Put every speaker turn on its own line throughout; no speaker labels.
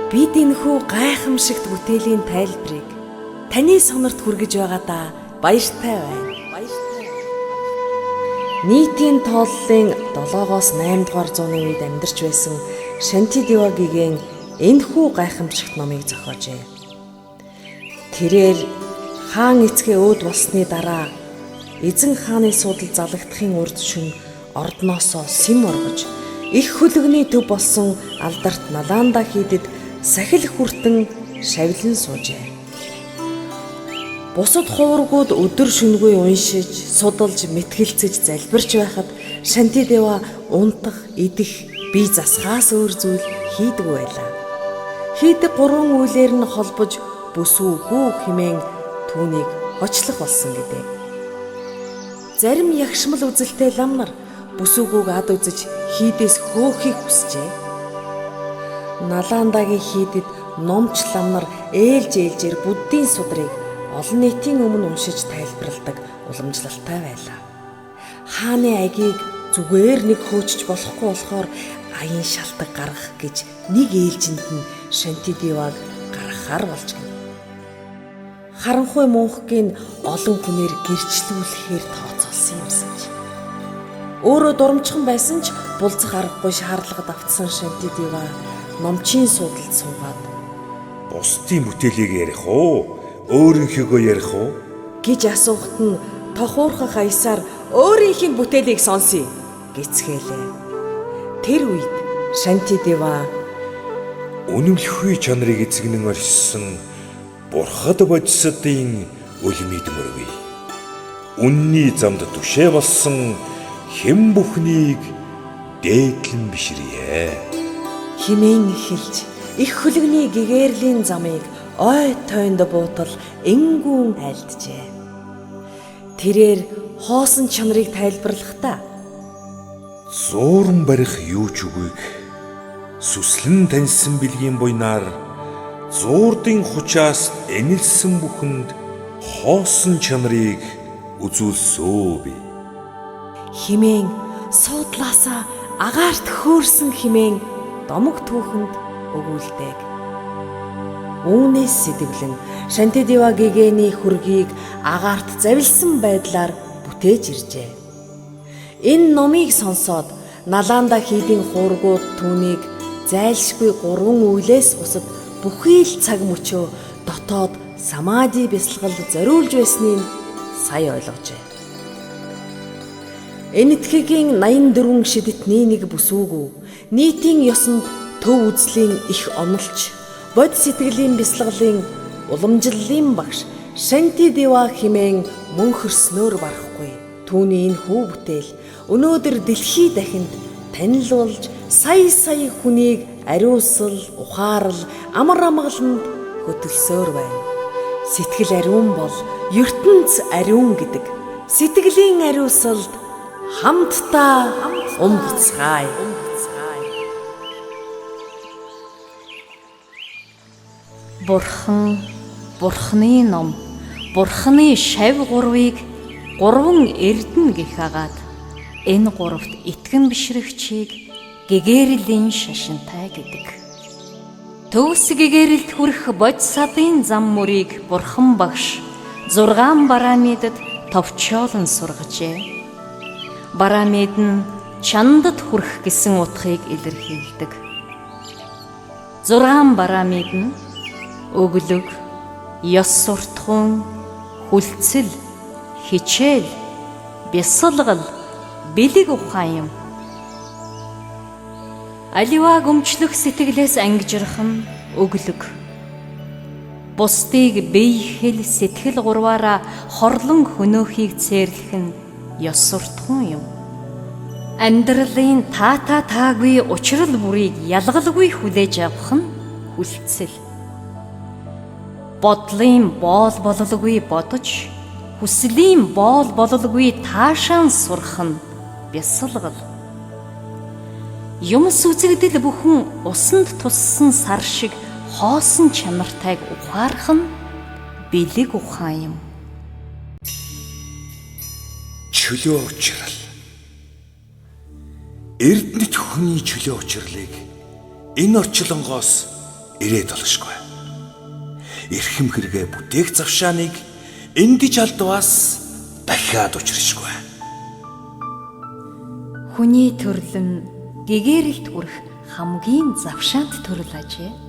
Бид энэхүү гайхамшигт бүтээлийн тайлбарыг таны сонорт хүргэж байгаадаа баяртай байна. Нийтийн тооллын 7-оос 8 дугаар зууны үед амьдарч байсан Шантидева гиген энэхүү гайхамшигт номыг зохиожээ. Тэрээр хаан эцгээ өөд болсны дараа эзэн хааны судал залагдахын урд шөнө ордноосоо сэм оргож их хөлөгний төв болсон алдарт Наланда хийдэд сахил хүртэн шавилан суужээ. Бусад хуваргууд өдөр шөнөгүй уншиж, судалж, мэтгэлцэж залбирч байхад Шантидева унтах, идэх, бие засахаас өөр зүйл хийдэггүй байлаа. Хийдэг 3 үйлээр нь холбож бүсүүгүү хэмээн түүнийг хочлох болсон гэдэг. Зарим ягшмал үзэлтэй лам нар бүсүүгүүг ад үзэж хийдээс хөөхийг хүсжээ. Наландагийн хийдэд номч лам нар ээлжээр буддийн судрыг олон нийтийн өмнө уншиж тайлбарладаг уламжлалтай байлаа. Хааны агийг зүгээр нэг хөөчж болохгүй болохоор аян шалтак гаргах гэж нэг ээлжинд нь Шантидеваг гаргахаар болж гэнэ. Харанхуй мөнхгийн олон хүнээр гэрчлүүлэхээр тооцоолсон юмсаж. Өөрөө дурамчхан байсан ч булзах аргагүй шаардлагад автсан Шантидева номчийн судалд суугаад
бусдын бүтээлийг ярих уу? Өөрийнхөөгөө ярих уу?
гэж асуухт нь тохуурхах аясаар өөрийнх нь бүтээлийг сонсъё гэцгээлээ. Тэр үед Шантидева
үнэмлэхүй чанарыг эзэгнэн оршсон бурхад бодисодын үлмид мөрвий. Үнний замд түшээ болсон хэм бүхнийг дээдлэн бишрээ.
химэн эхэлж их хөлөгний гэгэрлийн замыг ой тойнд буутал энгүүн айлджээ. Тэрээр хоосон чанарыг тайлбарлахдаа
зууран барих юу ч үгүйг сүслэн таньсан бэлгийн буйнаар зуурдын хучаас энэлсэн бүхэнд хоосон чанарыг үзүүлсөө би.
химэн суудлаасаа агаарт хөөрсөн химэн домог түүхэнд өгүүлдэг. Үүнээс сэтгэлэн Шантидева гигэний хүргийг агаарт завилсан байдлаар бүтээж иржээ. Энэ номыг сонсоод Наланда хийдийн хуургууд түүнийг зайлшгүй 3 үйлээс бусад бүхий л цаг мөчөө дотоод самади бясалгал зориулж байсныг сая ойлгожээ. Энэтхэгийн 84 шидэтний нэг бүсүүгүү нийтийн ёсонд төв үзлийн их онолч бод сэтгэлийн бясалгалын уламжлалын багш Шантидева хэмээн мөн хөрснөөр барахгүй. Түүний энэ хүү бүтээл өнөөдөр дэлхий дахинд танилуулж сая хүнийг ариусал, ухаарал, амар амгаланд хөтөлсөөр байна. Сэтгэл ариун бол ертөнц ариун гэдэг. Сэтгэлийн ариусалд хамтдаа буцгаая.
Бурхан, Бурханы ном, Бурханы шав 3-ыг 3 эрдэнэ гэх агаад энэ 3-т итгэн бишрэгчийг гэгэрлийн шашинтай гэдэг. Төгс гэгэрэлд хүрэх бодисадын зам мөрийг Бурхан багш 6 бараамидад товчоолон сургажээ. Бараамид нь чандад хүрэх гэсэн утгыг илэрхийлдэг. 6 бараамид нь өглөг, ёс суртахуун, хүлцэл, хичээл, бясалгал, бэлэг ухаан юм. Аливаа гомчлөх сэтгэлээс ангижрах нь өглөг. Бусдыг бие хэл сэтгэл 3-аараа хорлон хөнөөхийг цээрлэх нь ёс суртахуун юм. Амьдралын таагүй учрал бүрийг ялгалгүй хүлээж авах нь хүлцэл. Бодлын боол бололгүй бодож, хүслийн боол бололгүй таашаан сурах нь бясалгал. Юмс үзэгдэл бүхэн усанд туссан сар шиг хоосон чанартайг ухаарах нь бэлэг ухаан юм.
Чөлөө учрал. Эрдэнэт хүний чөлөө учрлыг энэ орчлонгоос ирээд олшгүй. Эрхэм хэрэгэ бүтээх завшааныг эндэж алдваас дахиад учиршгүй.
Хүний төрөл нь гэгээрэлд хүрэх хамгийн завшаант төрөл ажээ.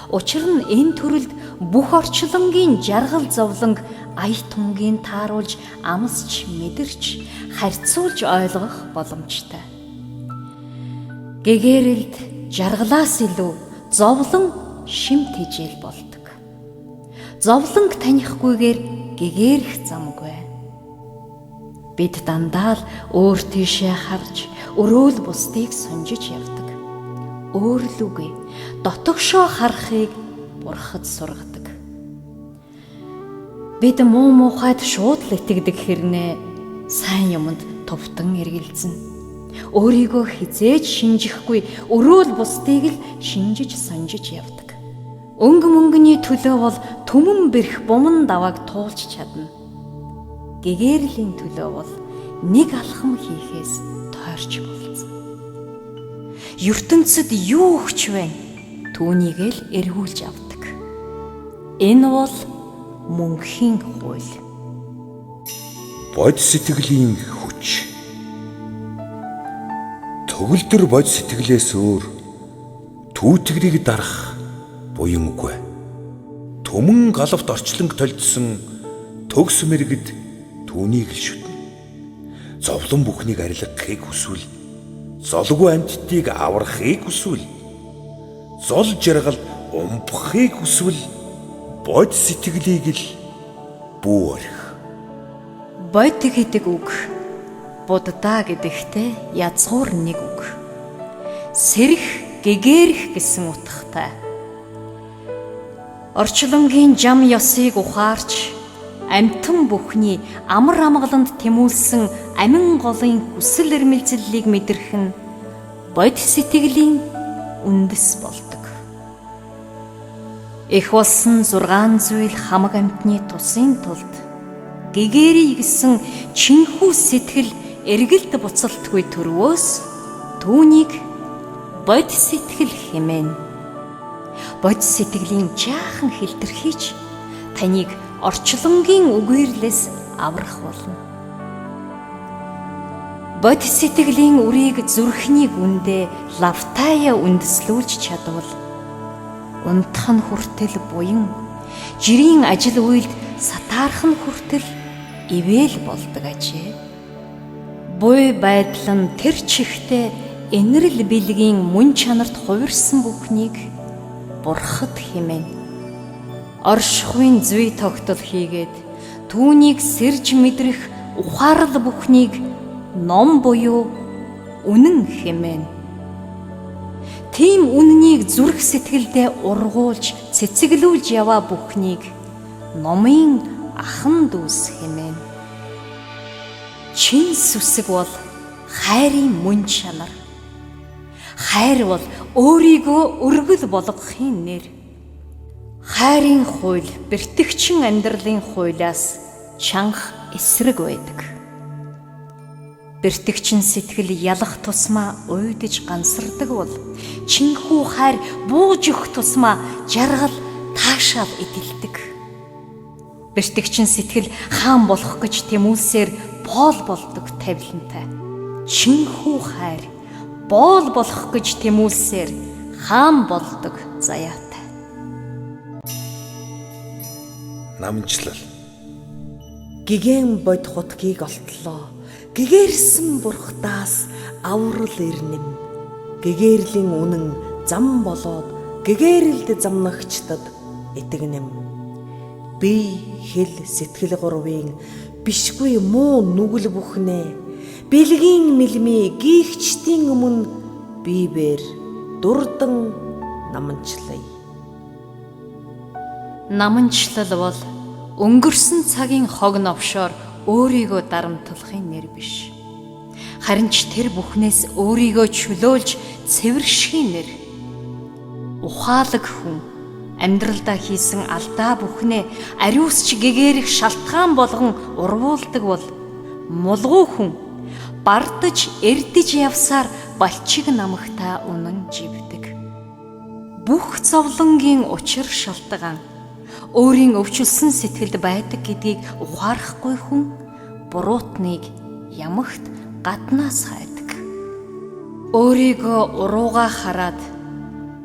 Учир нь энэ төрөлд бүх орчлонгийн жаргал зовлонг ая тунгийн тааруулж амсч мэдэрч харьцуулж ойлгох боломжтой. Гэгээрэлд жаргалаас илүү зовлон шимт хижээл болдог. Зовлонг танихгүйгээр гэгээрэх замгүй. Бид дандаа л өөр тийшээ харж өрөөл бусдыг сонжиж явдаг. Өөр л үгүй дотогшоо харахыг бурхад сургадаг. Бид муу муухайд шууд л итгэдэг хэрнээ сайн юмд товтон эргэлзэн. Өөрийгөө хизээж шинжихгүй өрөөл бусдыг л шинжиж сонжиж явдаг. Өнгө мөнгөний төлөө бол түмэн бэрх буман давааг туулж чадна. Гэгэрлийн төлөө бол нэг алхам хийхээс тойрч болсон. ертөнцид юу өгч вэ? Түүнийг л эргүүлж авдаг. Энэ бол мөнхийн хууль.
Бод сэтгэлийн хүч. Төгөлдөр бод сэтгэлээс өөр түүтгэрийг дарах буянгүй. Түмэн галавт орчлонг толдсон төгс мэрэгд түүнийг л шүтнэ. Зовлон бүхнийг арилгахыг хүсвэл золгүй амьтдыг аврахыг хүсвэл зол жаргал умбахыг хүсвэл бод сэтгэлийг л бүү орхих.
Бод гэдэг үг буддаа гэдэгтээ язгуур нэг үг. Сэрэх, гэгэрэх гэсэн утгатай. Орчлонгийн жам ёсыг ухаарч амьтан бүхний амар амгаланд тэмүүлсэн амин голын хүсэл эрмэлзлийг мэдрэх нь бод сэтгэлийн үндэс болдог. Их болсон 6 зүйл хамаг амьтны тусын тулд гэгэрий гэсэн чинхүү сэтгэл эргэлт буцалтгүй төрвөөс түүнийг бод сэтгэл хэмээн. Бод сэтгэлийн жаахан хэлтэрхийч таныг орчлонгийн үгүйрлээс аврах болно. Бод сэтгэлийн үрийг зүрхний гүндээ лавтая үндэслүүлж чадвал унтах нь хүртэл буян, жирийн ажил үйлд сатаарх нь хүртэл ивэл болдог ажээ. Буй байдал нь тэр чихтэй энэрл бэлгийн мөн чанарт хувирсан бүхнийг бурхад хэмээн. Оршихуйн зүй тогтол хийгээд түүнийг сэрж мэдрэх ухаарл бүхнийг ном буюу үнэн хэмээн. Тийм үннийг зүрх сэтгэлдээ ургуулж цэцэглүүлж яваа бүхнийг номын ахан дүүс хэмээн. Чин сүсэг бол хайрын мөн чанар. Хайр бол өөрийгөө өргөл болгохын нэр. Хайрын хууль бэртгчин амьдралын хуулиас чанга эсрэг байдаг. Бэртгчин сэтгэл ялах тусмаа уйдж гансардаг бол чинхүү хайр бууж өгөх тусмаа жаргал таашаал эдэлдэг. Бэртгчин сэтгэл хаан болох гэж тэмүүлсээр боол болдог тавилантай. Чинхүү хайр боол болох гэж тэмүүлсээр хаан болдог заяатай.
Намжлал.
Гэгэн бод хутгийг олтлоо. Гэгэрсэн бурхтаас аврал ирнэм. Гэгэрлийн үнэн зам болоод гэгэрэлд замнагчдад итгэнэм. Би хэл сэтгэл гурвын бишгүй муу нүгэл бүхнээ бэлгийн мэлми гихчдийн өмнө бибээр дурдан наманчлая.
Наманчлал бол өнгөрсөн цагийн хог новшоор өөрийгөө дарамтлахын нэр биш. Харин ч тэр бүхнээс өөрийгөө чөлөөлж цэвэршхийн нэр. Ухаалаг хүн амьдралдаа хийсэн алдаа бүхнээ ариусч гэгэрэх шалтгаан болгон урвуулдаг бол мулгуу хүн бардаж эрдэж явсаар балчиг намагтаа унан живдэг. бүх зовлонгийн учир шалтгаан өөрийн өвчлсөн сэтгэлд байдаг гэдгийг ухаарахгүй хүн буруутныг ямагт гаднаас хайдаг. Өөрийгөө уруугаа хараад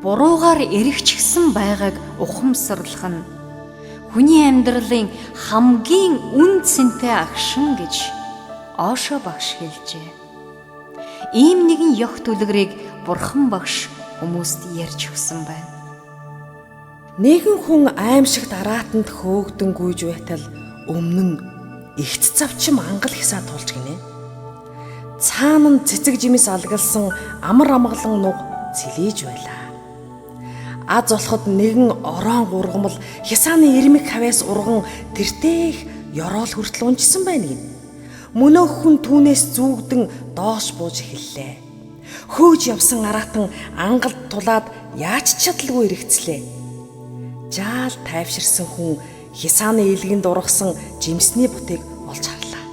буруугаар эргэчихсэн байгааг ухамсарлах нь хүний амьдралын хамгийн үн цэнтэй агшин гэж Оошо багш хэлжээ. Ийм нэгэн ёх төлгөрийг Бурхан багш хүмүүст ярьж өгсөн байна.
Нэгэн хүн аимшигт араатанд хөөгдөн гүйж байтал өмнө нь игт завчим ангал хисаа тулж гинэ. Цаана нь цэцэг жимс алгалсан амар амгалан нуг цэлээж байлаа. Аз олоход нэгэн ороон гургамал хисааны ирмэг хавьяас урган тэртээх ёроол хүртэл унжсан байна гин. Мөнөөх хүн түүнээс зүүгдэн доош бууж эхэллээ. Хөөж явсан араатан ангалд тулаад яаж чадалгүй эргэцлээ. Жаал тайвширсан хүн хисааны илгэнд ургасан жимсний бутыг олж харлаа.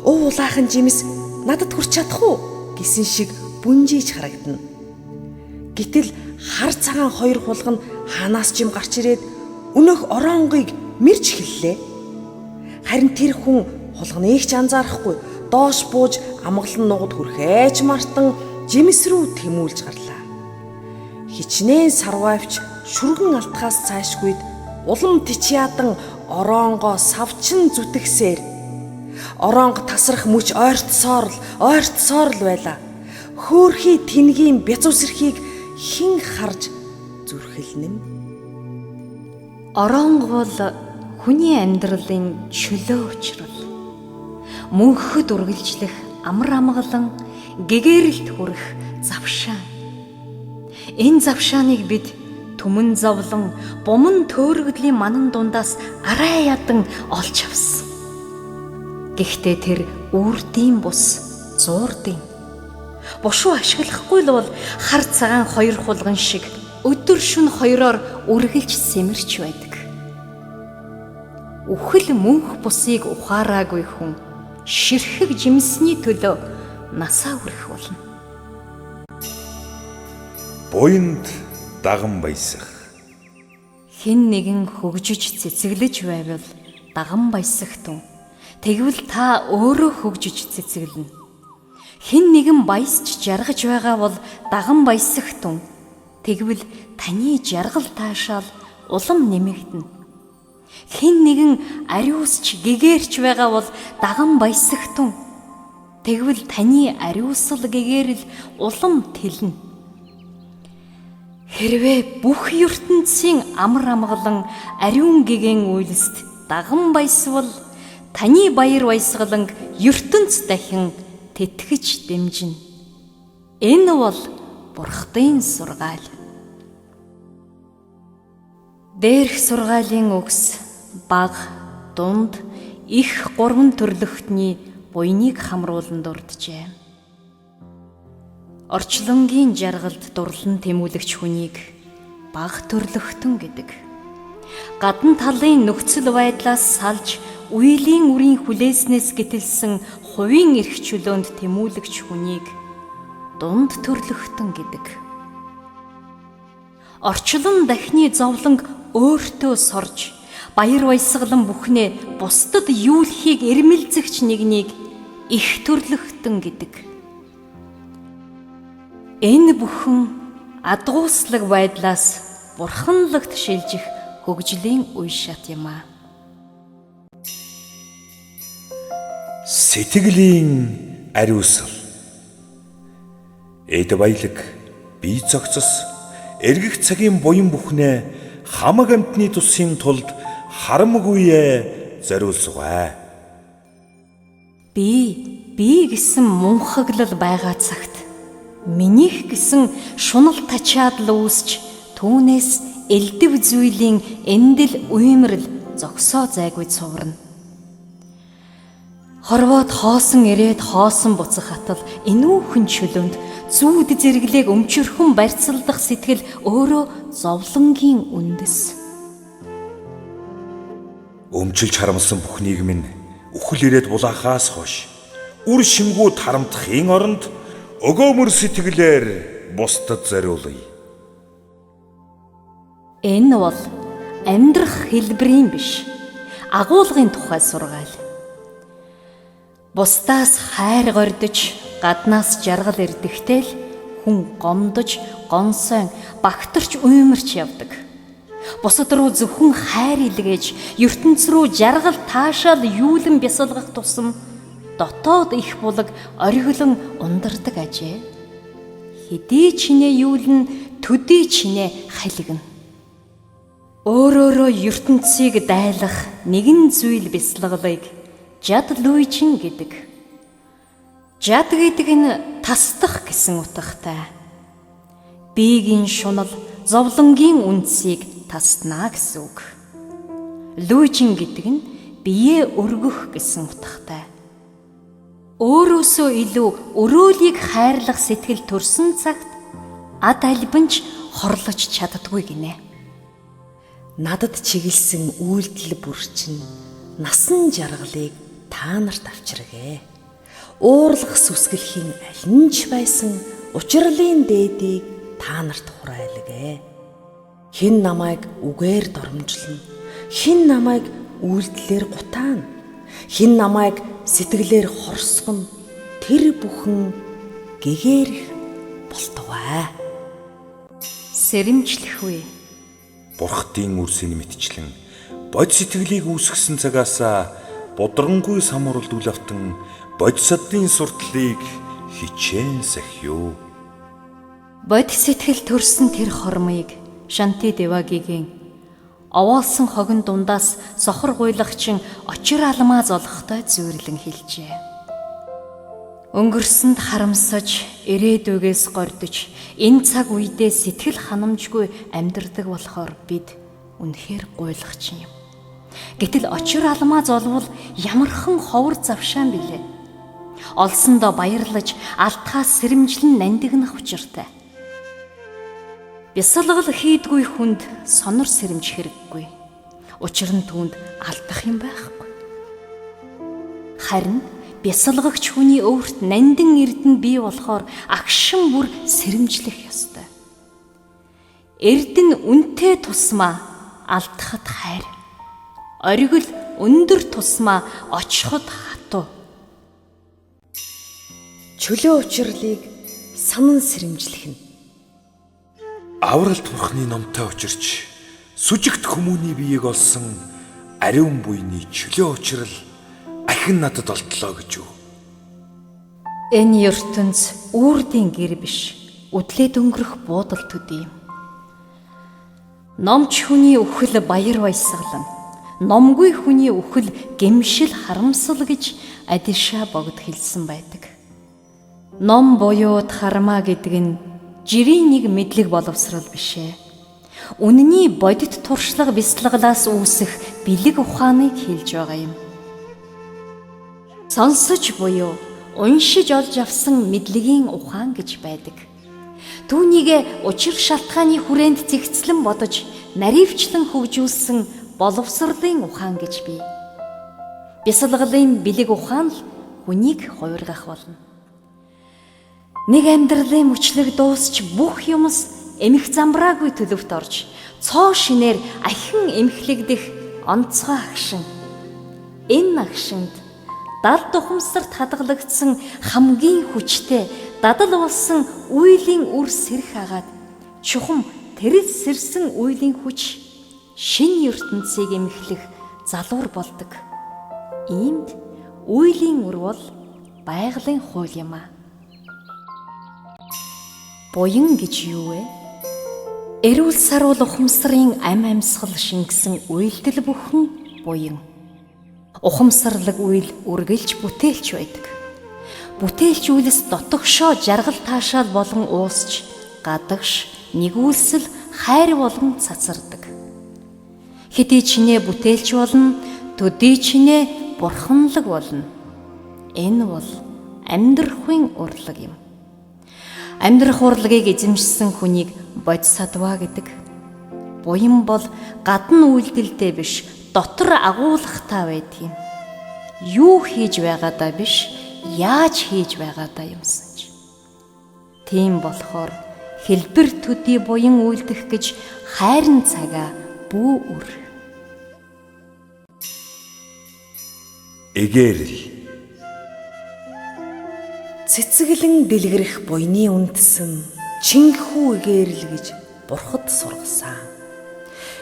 Улаахан жимс надад хүрч чадах уу гэсэн шиг бүнжиж харагдана. Гэтэл хар цагаан хоёр хулган ханаас жим гарч ирээд өнөөх оронгыг мэрж эхэллээ. Харин тэр хүн хулганыг ч анзаарахгүй доош бууж амгалан нугад хүрхээж мартан жимс рүү тэмүүлж гарлаа. Хичнээн сарвайвч шүргэн алтхаас цаашгүйд улам тичяадан оронгоо савчин зүтгэсээр оронго тасрах мөч ойртсоор л байла. Хөөхий тэнгийн бяцуусэрхийг хэн харж зүрхэлнэм.
Оронго бол хүний амьдралын чөлөө учрал. Мөнхөд үргэлжлэх амар амгалан гэгээрэлт хүрэх завшаан. Энэ завшааныг бид түмэн зовлон, буман төөрөгдлийн манан дундаас арай ядан олж авсан. Гэхдээ тэр үрдийн бус, зуурдын. Бушуу ашиглахгүй л бол хар цагаан хоёр хулган шиг өдөр шөнө хоёроор үргэлж сэмэрч байдаг. Үхэл мөнх бусыг ухаараагүй хүн ширхэг жимсний төлөө насаа хүрэх болно.
Буйнд даган баясах.
Хэн нэгэн хөгжиж цэцэглэж байвал даган баясах түн. Тэгвэл та өөрөө хөгжиж цэцэглэнэ. Хэн нэгэн баясч жаргаж байгаа бол даган баясах түн. Тэгвэл таны жаргал таашаал улам нэмэгдэнэ. Хэн нэгэн ариусч гэгээрч байгаа бол даган баясах түн. Тэгвэл таны ариусал гэгээрэл улам тэлнэ. Хэрвээ бүх ертөнцийн амар амгалан ариун гэгээн үйлсд даган баясвал таны баяр баясгаланг ертөнц дахин тэтгэж дэмжинэ. Энэ бол Бурхтын сургаал. Дээрх сургаалын үгс баг, дунд, их гурван төрлөختний буйныг хамруулан дурджээ. Орчлонгийн жаргалд дурлан тэмүүлэгч хүнийг баг төрлөختөн гэдэг. Гадна талын нөхцөл байдлаас салж үеийн үрийн хүлээснээс гэтэлсэн хувийн эрх чөлөөнд тэмүүлэгч хүнийг дунд төрлөختөн гэдэг. Орчлон дахны зовлонг өөртөө сорж баяр баясгалан бүхнээ бусдад юулхийг эрмэлзэгч нэгнийг их төрлөختөн гэдэг. Энэ бүхэн адгууслаг байдлаас бурханлагт шилжих хөгжлийн үе шат юм аа.
Сэтгэлийн ариусгал. Эд баялаг, бие зогцос, эргэх цагийн буян бүхнээ хамаг амтны тусын тулд харамгүйе зориулсугай.
Би гэсэн мунхаглал байгаа цагт минийх гэсэн шунал тачаад л үүсч түүнээс элдэв зүйлийн эндэл уймрал зогсоо зайгүй цуврна. Хорвоод хоосон ирээд хоосон буцах хатал энүүхэн чөлөөнд зүүд зэрэглээг өмчөрхөн барьцалдах сэтгэл өөрөө зовлонгийн үндэс.
Өмчилж харамсан бүх нийгэм нь үхэл ирээд булаахаас хойш үр шимгүү тарамдахын оронд өгөөмөр сэтгэлээр бусдад зориулъя.
Энэ бол амьдрах хэлбэрийн биш, агуулгын тухай сургаал. Бусдаас хайр гордож, гаднаас жаргал ирдэгтэй л хүн гомдож, гонсойн, багтарч уймарч явдаг. Бусад руу зөвхөн хайр илгээж, ертөнц рүү жаргал таашаал юулан бясалгах тусам дотоод их булаг оргилон ундардаг ажээ. Хэдий чинээ юулан, төдий чинээ халигна. Өөрөөрөө ертөнцийг дайлах нэгэн зүйл бясалгалыг жад луйжин гэдэг. Жад гэдэг нь тасдах гэсэн утгатай. Биегийн шунал, зовлонгийн үндсийг таснаа гэсэн үг. Луйжин гэдэг нь бие өргөх гэсэн утгатай. Өөрөөсөө илүү өрөөлийг хайрлах сэтгэл төрсөн цагт ад альбанч хорлож чаддаггүй гинэ.
Надад чиглэсэн үйлдэл бүр чинь насан жаргалыг та нарт авчиргээ. Уурлах сүсгэлхийн аль ч байсан учрлын дээдийг та нарт хурайлгээ. Хэн намайг үгээр доромжлно, хэн намайг үйлдэлээр гутаана, хэн намайг сэтгэлээр хорсгоно, тэр бүхэн гэгээрх болтугай.
Сэрэмжлэх үе.
Бурхтын үрсийн мэтчлэн бод сэтгэлийг үүсгэсэн цагаас бодронгүй самууралд үл автан бодисодын суртлыг хичээн сахиу.
Бод сэтгэл төрсөн тэр хормыг Шанти Девагигийн овоолсон хогон дундаас сохор гуйлагчин очир алмаа золгохтой зүйрлэн хэлжээ. Өнгөрсөнд харамсаж, ирээдүгээс гордож, энэ цаг үедээ сэтгэл ханамжгүй амьдардаг болохоор бид үнэхээр гуйлагчин юм. Гэтэл очир алмаа золвол ямархан ховор завшаан билээ. Олсондоо баярлаж, алтхаас сэрэмжлэн нандинах учиртай. Бясалгал хийдгүй хүнд сонор сэрэмж хэрэггүй. Учир нь түүнд алдах юм байхгүй. Харин бясалгагч хүний өөрт нандин эрдэнэ бий болохоор агшин бүр сэрэмжлэх ёстой. Эрдэнэ үнтэй тусмаа алдахад хайр. Оргил өндөр тусмаа очиход хатуу.
Чөлөө учрлыг санан сэрэмжлэх нь.
Авралт бурхны номтой учирч сүжигт хүмүүний биеийг олсон ариун буйны чөлөө учрал ахин надад олдлоо гэж юу.
Энэ ертөнц үрдийн гэр биш, үдлээд өнгөрөх буудал төдий юм. Номч хүний үхэл баяр баясгалан, номгүй хүний үхэл гэмшил харамсал гэж Адиша богд хэлсэн байдаг. Ном буюуд хармаа гэдэг нь жирийн нэг мэдлэг боловсрал бишээ. Үнэний бодит туршлага бясалгалаас үүсэх бэлэг ухааныг хэлж байгаа юм. Сонсож буюу уншиж олж авсан мэдлэгийн ухаан гэж байдаг. Түүнийг учир шалтгааны хүрээнд зэгцлэн бодож, наривчлан хөгжүүлсэн боловсролын ухаан гэж бий. Бясалгалын бэлэг ухаан л хүнийг хувиргах болно. Нэг амьдралын мөчлөг дуусч бүх юмс эмх замбраагүй төлөвт орж, цоо шинээр ахин эмхлэгдэх онцгой агшин. Энэ агшинд дал тухамсарт хадгалагдсан хамгийн хүчтэй дадал болсон үйлийн үр сэрх агаад чухам тэрэл сэрсэн үйлийн хүч шинэ ертөнцийг эмхлэх залуур болдог. Иймд үйлийн үр бол байгалийн хууль юм а. Буян гэж юу вэ? Эрүүл саруул ухамсарын ам амьсгал шингэсэн үйлдэл бүхэн буян. Ухамсарлаг үйл үргэлж бүтээлч байдаг. Бүтээлч үйлс дотогшоо жаргал таашаал болон уусч, гадагш, нэгүүлсэл, хайр болон цацардаг. Хэдий чинээ бүтээлч болно, төдий чинээ бурханлаг болно. Энэ бол амьдрахын урлаг юм. Амьдрах урлагийг эзэмшсэн хүнийг бодисодва гэдэг. Буян бол гадна үйлдэлтэй биш, дотор агуулгатай байдаг юм. Юу хийж байгаадаа биш, яаж хийж байгаадаа юмсан ч. Тийм болохоор Хэлбэр төдий буян үйлдэх гэж хайрын цагаа бүү үр.
Эгээрл.
Цэцэглэн дэлгэрэх буйны үндэсэн чинхүү эгээрл гэж бурхад сургасан.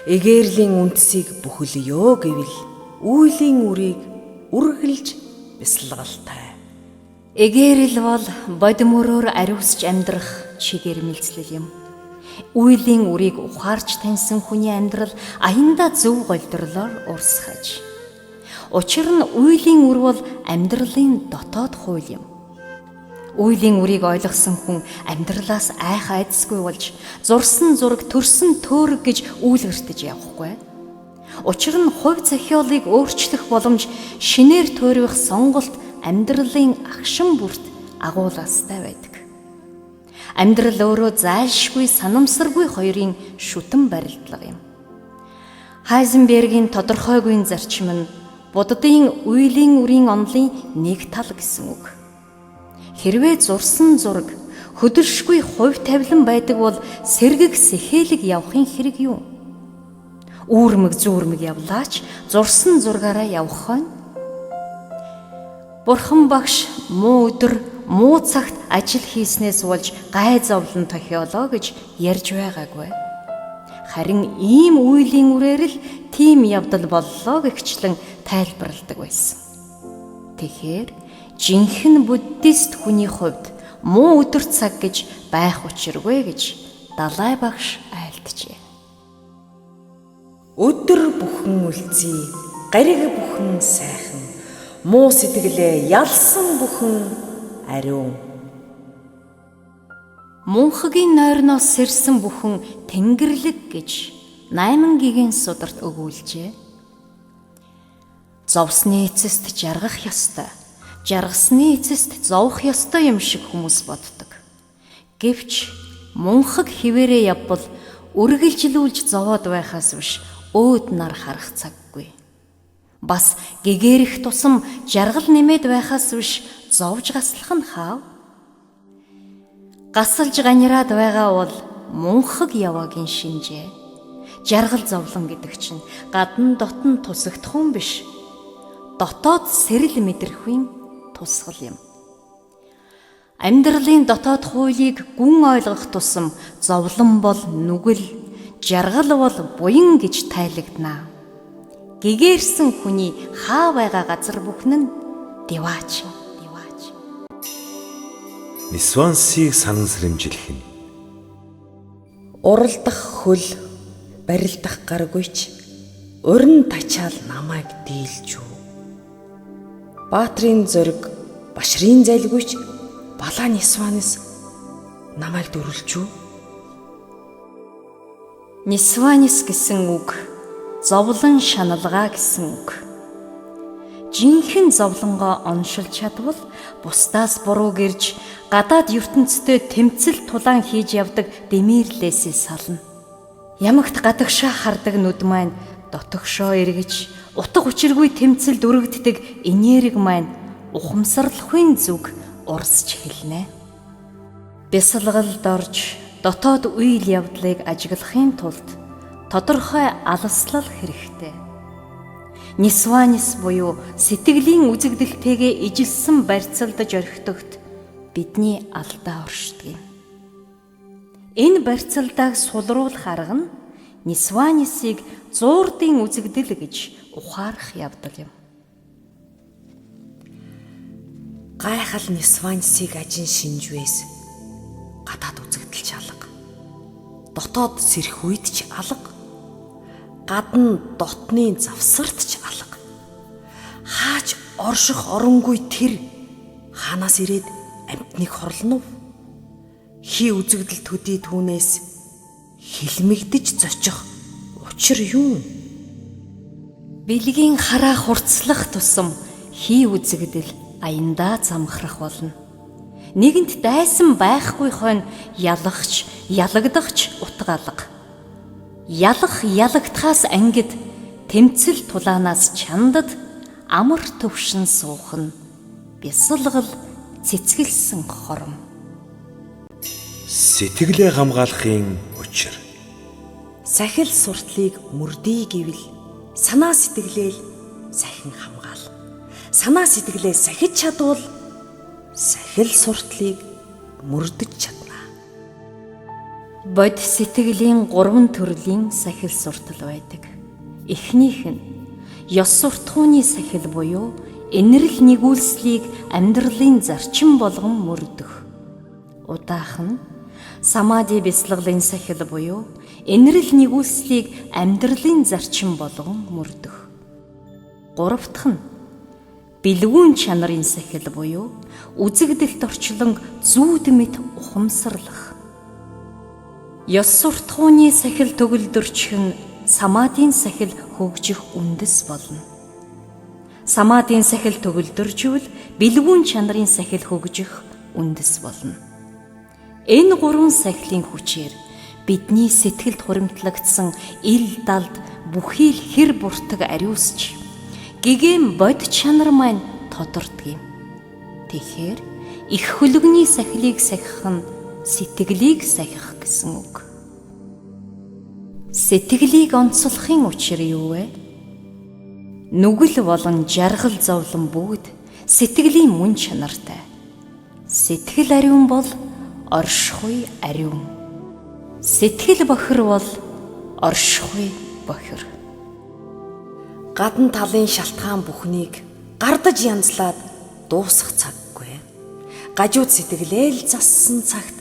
Эгээрлийн үндэсийг бүхэлёо гэвэл үйлийн үрийг үргэлж бясалгалтай.
Эгээрэл бол бодимөрөөр ариусж амьдрах чигээр мэлцлэл юм. Үйлийн үрийг ухаарч таньсан хүний амьдрал аяндаа зөв голдрлоор урсгаж. Учир нь үйлийн үр бол амьдралын дотоод хууль юм. Үйлийн үрийг ойлгосон хүн амьдралаас айх айдасгүй болж зурсан зураг төрсөн төөрөг гэж үйлгэртэж явахгүй. Учир нь хувь зохиолыг өөрчлөх боломж шинээр туурвих сонголт амьдралын агшин бүрт агуулгастай байдаг. Амьдрал өөрөө зайлшгүй санамсаргүй хоёрын шүтэн барилдлага юм. Хайзенбергийн тодорхойгүй зарчим нь буддын үйлийн үрийн онолын нэг тал гэсэн үг. Хэрвээ зурсан зураг хөдөлшгүй хувь тавилан байдаг бол сэргэг сэхэлэг явахын хэрэг юу? Үүрмэг зүүрмэг явлаач зурсан зургаараа явах хойно. Бурхан багш муу өдөр муу цагт ажил хийснээс болж гай зовлон тохиолоо гэж ярьж байгаагүй. Харин ийм үйлийн үрээр л тийм явдал боллоо гэгчлэн тайлбарладаг байсан. Тэгэхээр жинхэнэ буддист хүний хувьд муу өдөр цаг гэж байх учиргүй гэж Далай багш айлтжээ.
Өдөр бүхэн үлзий, гариг бүхэн сайхан, муу сэтгэлээ ялсан бүхэн ариун.
Мунхагийн нойрноос сэрсэн бүхэн тэнгэрлэг гэж 8 гигийн сударт өгүүлжээ. Зовсны эцэст жаргах ёстой, жаргасны эцэст зовох ёстой юм шиг хүмүүс боддог. Гэвч мунхаг хിവэрээ явбал үргэлжлүүлж зовоод байхаас биш өөд нар харах цаггүй. Бас гэгэрэх тусам жаргал нэмээд байхаас биш зовж гаслах нь хаав. Гасалж ганираад байгаа бол мунхаг яваагийн шинжээ. Жаргал зовлон гэдэг чинь гадна дотн тусагдах юм биш. Дотоод сэрэл мэдрэхүйн тусгал юм. Амьдралын дотоод хуулийг гүн ойлгох тусам зовлон бол нүгэл, жаргал бол буян гэж тайлагдана. Гэгэрсэн хүний хаа байгаа газар бүхэн нь диваач.
Нисвансыг санамсрэмжилэх нь.
Уралдах хөл, барилдах гаргүйч, урин тачаал намайг дийлж үү. Баатрын зориг, башрын зайлгүйч, балаа Нисванис намайг дөрвөлж үү.
Нисванис гэсэн үг зовлон шаналгаа гэсэн үг. Жинхэнэ зовлонгоо оншилж чадвал бусдаас буруу гэрж гадаад ертөнцтэй тэмцэл тулаан хийж явдаг дэмирлээсээ сална. Ямагт гадагшаа хардаг нүд маань дотогшоо эргэж утга учиргүй тэмцэлд өргөддөг энерги маань ухамсарлахын зүг урсч хэлнэ. Бясалгалд орж дотоод үйл явдлыг ажиглахын тулд тодорхой алслал хэрэгтэй. Нисванис буюу сэтгэлийн үзэгдэлтэйгээ ижилсэн барьцалдаж орхидогт бидний алдаа оршдог юм. Энэ барьцалдааг сулруулах арга нь Нисванисыг зуурдын үзэгдэл гэж ухаарах явдал юм.
Гайхал Нисванисыг ажин шинжвээс гадаад үзэгдэлч алга. Дотоод сэрх үед ч алга. Гадна дотны завсарт ч алга. Хаач орших оронгүй тэр хаанаас ирээд амьтныг хорлоно вэ? Хий үзэгдэл төдий түүнээс хилмигдэж зочих учир юу?
Бэлгийн хараа хурцлах тусам хий үзэгдэл аяндаа замхрах болно. Нэгэнт дайсан байхгүй хойно ялгахч, ялагдахч утга алга. Ялах ялагдахаас ангид тэмцэл тулаанаас чандад амар төвшин суух нь бясалгал цэцгэлсэн хором.
Сэтгэлээ хамгаалахын учир.
Сахил суртлыг мөрдөй гэвэл санаа сэтгэлээл сахин хамгаал. Санаа сэтгэлээ сахиж чадвал сахил суртлыг мөрдөж чадна.
Бод сэтгэлийн 3 төрлийн сахил суртал байдаг. Эхнийх нь ёс суртахууны сахил буюу инэрл нэгүүлслийг амьдралын зарчим болгон мөрдөх. Удаах нь самади бяцлаглалын сахил буюу инэрл нэгүүлслийг амьдралын зарчим болгон мөрдөх. Гуравдах нь бэлгүүн чанарын сахил буюу үзэгдэлт орчлон зүүд мэт ухамсарлах. Ёс суртахууны сахил төгөлдөрчих нь самадийн сахил хөгжих үндэс болно. Самадийн сахил төгөлдөржүүл бэлгүүн чанарын сахил хөгжих үндэс болно. Энэ 3 сахилын хүчээр бидний сэтгэлд хуримтлагдсан ил далд бүхий л хэр буртаг ариусч гэгэм бод чанар маань тодордог юм. Тэгэхээр их хөлөгний сахилыг сахих нь сэтгэлийг сахих гэсэн үг. Сэтгэлийг онцлохын учир юу вэ? Нүгэл болон жаргал зовлон бүгд сэтгэлийн мөн чанартай. Сэтгэл ариун бол оршихуй ариун. Сэтгэл бохир бол оршихуй бохир.
Гадна талын шалтгаан бүхнийг гардаж янзлаад дуусгах цаггүй. Гажууд сэтгэлээл зассан цагт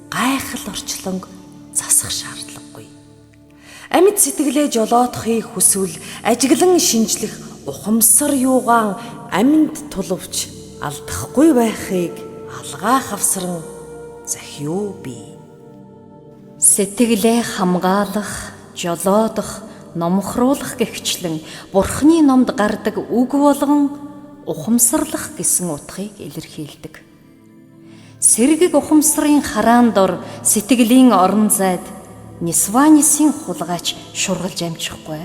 гайхал орчлонг засах шаардлагагүй. Амьд сэтгэлээ жолоодохыг хүсвэл ажиглан шинжлэх ухамсар юугаан амьд тулвч алдахгүй байхыг алгаа хавсран захиу бий.
Сэтгэлээ хамгаалах, жолоодох, номхруулах гэгчлэн Бурхны номд гардаг үг болгон ухамсарлах гэсэн утгыг илэрхийлдэг. Сэргэг ухамсарын хараан дор сэтгэлийн орон зайд Нисванисын хулгайч шургалж амжихгүй.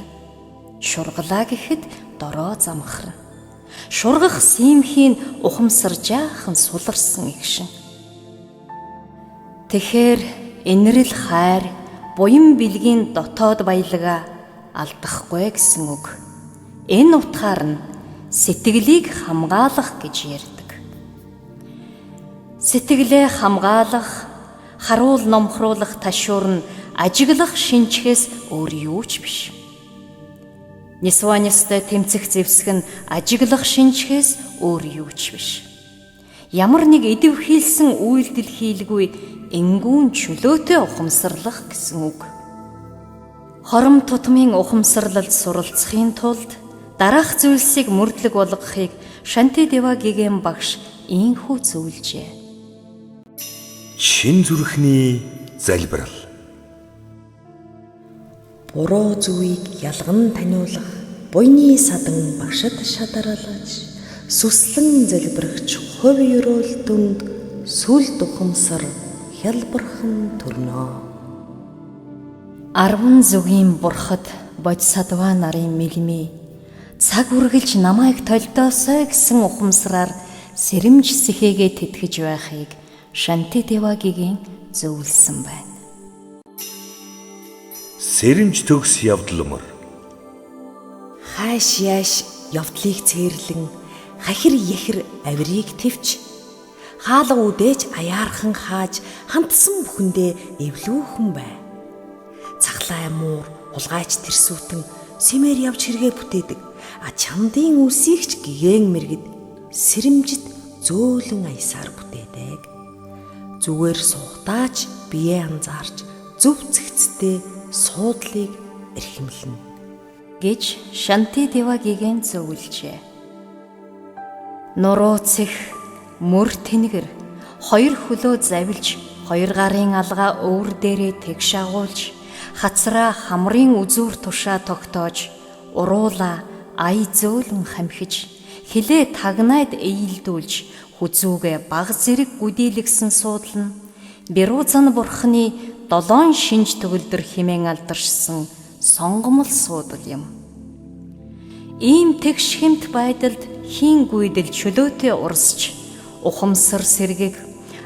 Шургалаа гэхэд дороо замхар. Шургах симхийн ухамсар жаахан суларсан игшин. Тэгэхэр инэрл хайр, буян бэлгийн дотоод баялгаа алдахгүй гэсэн үг. Энэ утгаар нь сэтгэлийг хамгаалах гэж ярьдаг. Сэтгэлээ хамгаалах, харуул номхруулах ташуур нь ажиглах шинжхээс өөр юу ч биш. Нисванистай тэмцэх зэвсэг нь ажиглах шинжхээс өөр юу ч биш. Ямар нэг идэвхийлсэн үйлдэл хийлгүй энгүүн чөлөөтэй ухамсарлах гэсэн үг. Хором тутмын ухамсарлалд суралцахын тулд дараах зүйлсийг мөрдлөг болгохыг Шантидева Гигэм багш ийхүү зөвлөжээ.
Шин зүрхний залбирал.
Буруу зүвийг ялган таниулах, буйны садан башид шадаралж, сүслэн залбирагч хувь ёроол дүнд сүл духамсар хялбархан төрнө.
10 зүгийн бурхад бодисадва нарын мэлми цаг үргэлж намайг толдоосой гэсэн ухамсараар сэрэмж сэхээгээ тэтгэж байхыг Шантидева Гигэм зөвлөсөн байна.
Сэрэмж төгс явдал өмөр.
Хайш яаш явдлыг цээрлэн хахир яхир авирыг твч хаалга үдээж аяархан хааж хандсан бүхэндээ эвлүүхэн бай. Цахлаа муур хулгайч тэрсүүтэн сэмээр явж хэрэгэ бүтээдэг. Чамдын үсийгч гэгэн мэргэд сэрэмжид зөөлөн аясаар бүтээдэг. Зүгээр суугатаач бие анзаарч зөв зэгцтэй суудлыг эрхэмлэнэ
гэж Шантидева Гигэм зөвлөжээ. Нуруу цэх мөр тэнгэр хоёр хөлөө завилж хоёр гарын алгаа өвөр дээрээ тэгш агуулж хацраа хамрын үзүүр тушаа тогтоож уруула ай зөөлөн хамхиж хилээ тагнайд эйлдүүлж хүзүүгээ баг зэрэг гүдийлгсэн суудал нь Берузан бурхны 7 шинж төгөлдөр химэн алдаршсан сонгомл суудал юм. Ийм тэгш хэмт байдалд хин гүйдэл чөлөөтэй урсч ухамсар сэргэг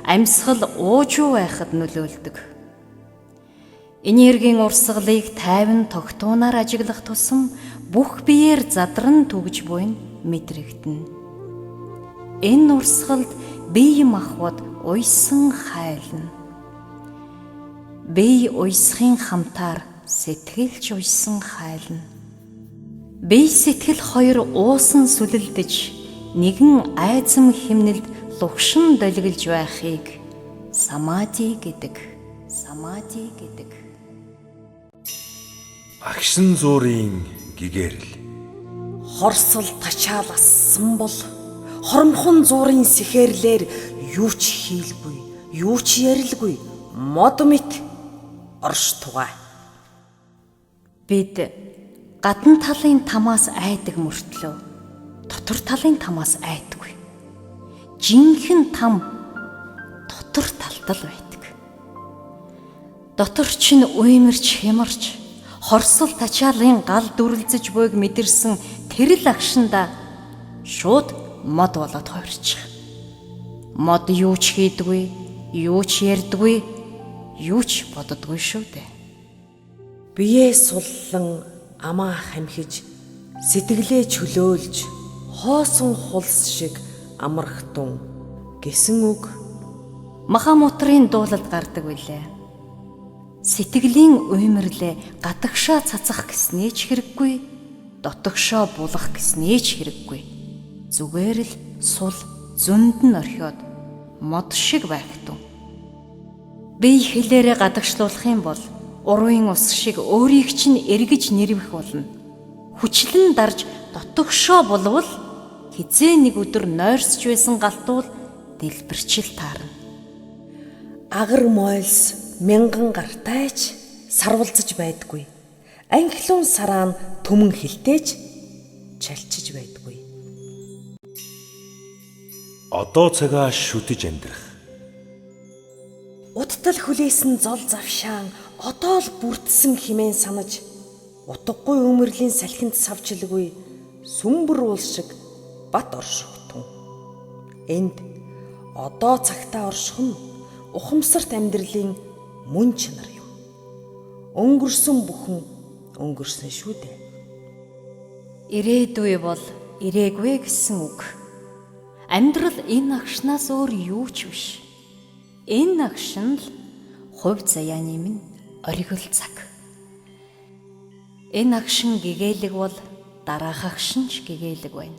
амьсгал уужуу байхад нөлөөлдөг. Энергийн урсгалыг тайван тогтуунаар ажиглах тусам бүх биеэр задран түгж буйн мэдрэгдэнэ. Энэ урсгалд бие махбод уйсан хайлна. Бие уйсхын хамтаар сэтгэлч уйсан хайлна. Бие сэтгэл хоёр уусан сүлэлдэж нэгэн айзам химнэлд лугшин долгилж байхыг самади гэдэг. Самади гэдэг.
Агшин зуурын гэгэрэл.
Хорсол тачаал ассан бол хоромхон зуурын сэхэрлэр юу ч хийлгүй, юу ч ярилгүй, мод мэт орш тугай.
Бид гадна талын тамаас айдаг мөртлөө дотор талын тамаас айдаггүй. Жинхэнэ там дотор талтал байдаг. Дотор чинь уймарч хямарч хорсол тачаалын гал дүрлзэж буйг мэдэрсэн тэрл агшинда шууд мод болоод хувирчих. Мод юу ч хийдгүй, юу ч ярьдгүй, юу ч боддгүй шүү дээ.
Биеэ суллан амаа хамхиж, сэтгэлээ чөлөөлж, хоосон хулс шиг амрахтун гэсэн үг.
Махамутрын дуулалд гардаг билээ. Сэтгэлийн уймарлээ гадагшаа цацах гэснээ ч хэрэггүй, дотогшоо булах гэснээ ч хэрэггүй. Зүгээр л сул зөнд нь орхиод мод шиг байгтун. Бие хэлээрээ гадагшлуулах юм бол урын ус шиг өөрийг чинь эргэж нэрвэх болно. Хүчлэн дарж дотогшоо болвол хизээ нэг өдөр нойрсч байсан галтуул дэлбэрчил таарна.
Агар мойлс мянган гартайч сарвалзаж байдгүй. Анхлуун сараан түмэн хилтээж чалчиж байдгүй.
Одоо цагаа шүтэж амьдрах.
Удтал хүлээсэн зол завшаан одоо л бүрдсэн химэн санаж утгагүй өмөрлийн салхинд савчилгүй сүмбэр уул шиг бат оршихтун. Энд одоо цагтаа орших нь ухамсарт амьдралын мөн чанар юм. Өнгөрсөн бүхэн өнгөрсөн шүү дээ.
Ирээдүй бол ирээгүй гэсэн үг. Амьдрал энэ агшнаас өөр юу ч биш. Энэ агшин л хувь заяаны минь оргил цаг. Энэ агшин гэгээлэг бол дараах агшин ч гэгээлэг байна.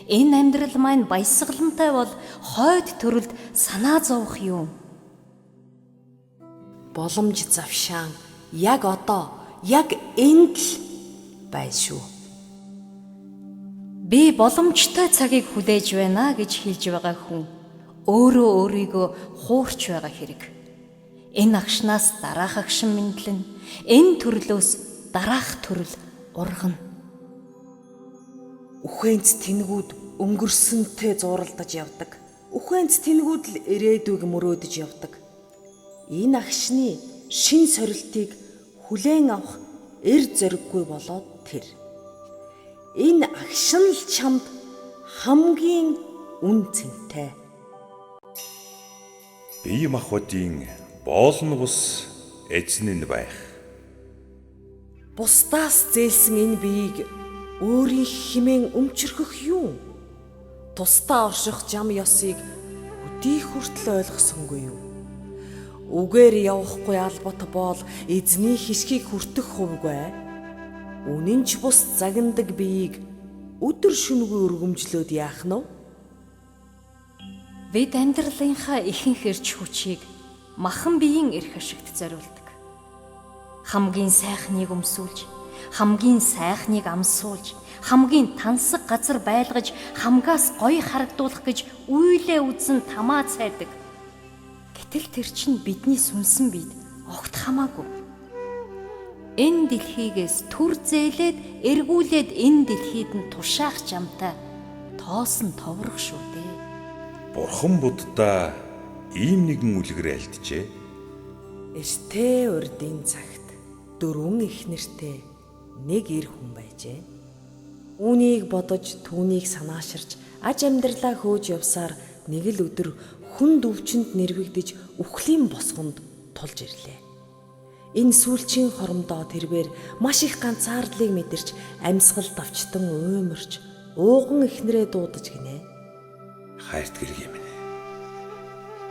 Энэ амьдрал маань баясгалантай бол хойд төрөлд санаа зовох юм.
Боломж завшаан яг одоо, яг энд л байна шүү.
Би боломжтой цагийг хүлээж байна гэж хэлж байгаа хүн өөрөө өөрийгөө хуурч байгаа хэрэг. Энэ агшнаас дараах агшин мэдлэн, энэ төрлөөс дараах төрөл ургана.
Үхэнц тэнгүүд өнгөрсөнтэй зууралдаж явдаг. Үхэнц тэнгүүд л ирээдүйг мөрөөдөж явдаг. Энэ агшны шин сорилтыг хүлээн авах эр зориггүй болоод тэр. Энэ агшин л чамд хамгийн үн цэнтэй.
Бие махбодын боолн бус эзэн нь байх.
Бусдаас зээлсэн энэ биеийг өөрийн химэн өмчөрхөх юу? Тусдаа орших зам ёсыг өдий хүртэл ойлгосонгүй юу? Үгээр явахгүй албат боол эзний хишгийг хүртэх хувьгүй. Үнэн ч бус загнадаг биеийг өдөр шөнөгүй өргөмжлөөд яах нь вэ?
Бид амьдралынхаа ихэнх эрч хүчийг махан биеийн эрх ашигт зориулдаг. Хамгийн сайхныг өмсүүлж, хамгийн сайхныг амсуулж, хамгийн тансаг газар байлгаж, хамгаас гоё харагдуулах гэж үйлээ үзэн тамаа цайдаг. Гэтэл тэр чинь бидний сүнсэн биед огт хамаагүй. Энэ дэлхийгээс түр зээлээд эргүүлээд энэ дэлхийд нь тушаах жамтай тоосон товрох шүү дээ.
Бурхан Буддаа ийм нэгэн үлгэр альджээ.
Эртээ урдын цагт 4 их нэртэй нэг эр хүн байжээ. Үүнийг бодож түүнийг санааширч аж амьдралаа хөөж явсаар нэг л өдөр хүн дөвчөнд нэрвэгдэж үхлийн босгонд тулж ирлээ. Энэ сүүлчийн хоромдоо тэрээр маш их ганцаардлыг мэдэрч амьсгал давчтан уймарч ууган ихнэрээ дуудаж гинэ.
Хайрт гэрэг юм нэ.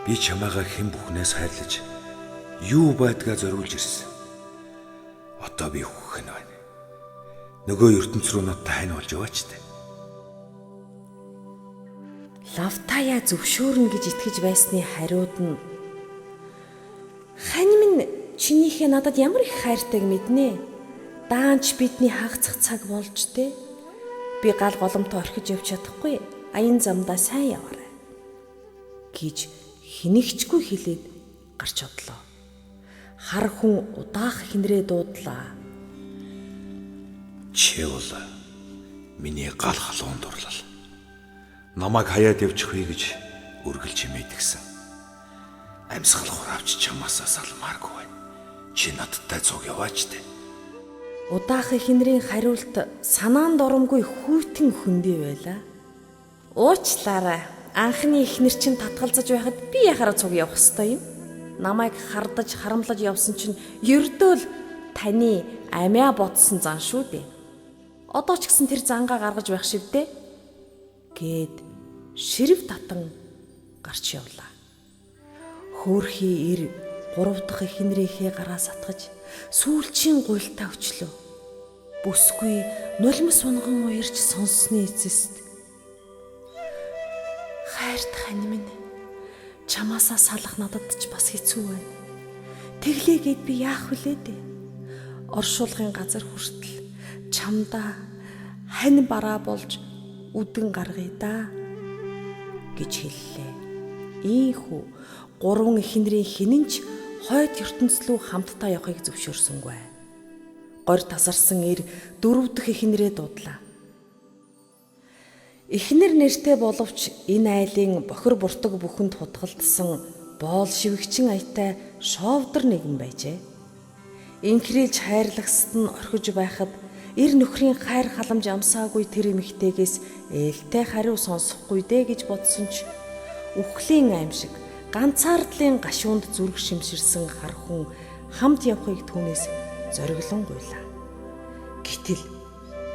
Би чамайгаа хэн бүхнээс хайрлаж юу байдгаа зориулж ирсэн. Одоо би үхэх нь байна. Нөгөө ертөнц рүү надтай хань болж яваач тээ.
Лавтая зөвшөөрнө гэж итгэж байсны хариуд нь хань минь чинийхээ надад ямар их хайртайг мэднэ. Даанч бидний хагацх цаг болж тээ. Би гал голомтой орхиж явж чадахгүй. Аян замдаа сайн яваарай гэж хинэгчгүй хэлээд гарч одлоо. Хар хүн удаах хинрээ дуудлаа.
Чи бол миний гал халуунд дурлал. Намайг хаяад явчихвэ гэж үргэлж мэдгсэн. Амьсгал хураавч чамаасаа салмааргүй байна. Чи надтай цуг яваач тээ.
Удаах хинрийн хариулт санаанд оромгүй хүйтэн хөндөй байлаа. Уучлаарай. Анхны ихнэр чинь татгалзаж байхад би яхаараа цуг явах ёстой юм. Намайг хардаж харамлаж явсан чинь ердөө л таны амиа бодсон зан шүү дээ. Одоо ч гэсэн тэр зангаа гаргаж байх шивдэ гэд ширв татан гарч явлаа. Хөөрхий ир 3 дахь ихнэрийнхээ гараас атгаж сүүлчийн гуйлтаа өчлөө. Бүсгүй нулимс унган уярч сонссны эцэст хайрт хань минь чамаасаа салах надад ч бас хэцүү байна. Тэглээгээд би яах вүлээ дээ. Оршуулгын газар хүртэл чамдаа хань бараа болж үдэн гаргая да гэж хэллээ. Ийхүү 3 ихнэрийн хинэнч хойд ертөнцлөө хамтдаа явахыг зөвшөөрсөнгүй. Гор тасарсан ир 4 дахь ихнэрээ дуудлаа. Ихнэр нэртэй боловч энэ айлын бохир буртаг бүхэнд хутгалдсан боол шивгчин аятай шовдор нэгэн байжээ. Инхрилж хайрлагсад нь орхиж байхад ир нөхрийн хайр халамж амсаагүй тэр эмэгтэйгээс ээлтэй хариу сонсохгүй дээ гэж бодсон ч үхлийн аимшиг ганцаардлын гашуунд зүрх шимширсэн хар хүн хамт явахыг түүнээс зориглон гуйлаа. Гэтэл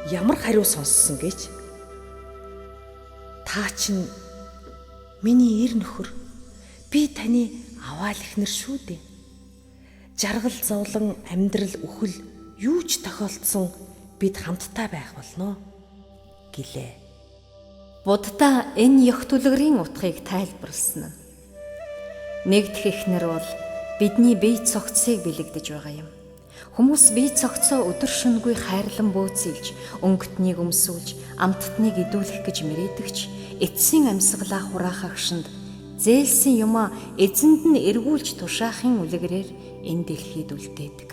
ямар хариу сонссон гэж та чинь миний ир нөхөр. Би таны аваал ихнэр шүү дээ. Жаргал зовлон амьдрал үхэл юу ч тохиолдсон бид хамтдаа байх болно гэлээ.
Буддаа энэ ёх түлгэрийн утгыг тайлбарласан нь нэг дэх ихнэр бол бидний бие цогцыг бэлэгдэж байгаа юм. Хүмүүс бие цогцоо өдөр шөнөгүй хайрлан бөөцөлж, өнгөтнийг өмсүүлж, амттныг идүүлэх гэж мэрээдэгч эцсийн амьсгалаа хураахах шинд зээлсэн юмаа эзэнд нь эргүүлж тушаахын үлгэрээр энэ дэлхийд үлдээдэг.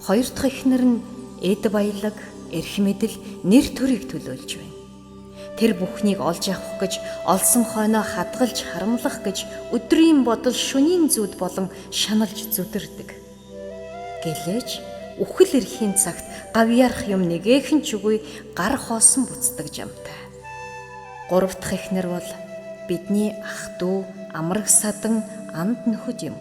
Хоёр дахь ихнэр нь эд баялаг, эрх мэдэл, нэр төрийг төлөөлж байна. Тэр бүхнийг олж авах гэж, олсон хойноо хадгалж харамлах гэж өдрийн бодол шөнийн зүуд болон шаналж зүдэрдэг. Гэлээж үхэл эрхийн цагт гавьяарах юм нэгээхэн ч үгүй гар хоосон буцдаг жамтай. 3 дахь ихнэр бол бидний ах дүү, амраг садан, анд нөхөд юм.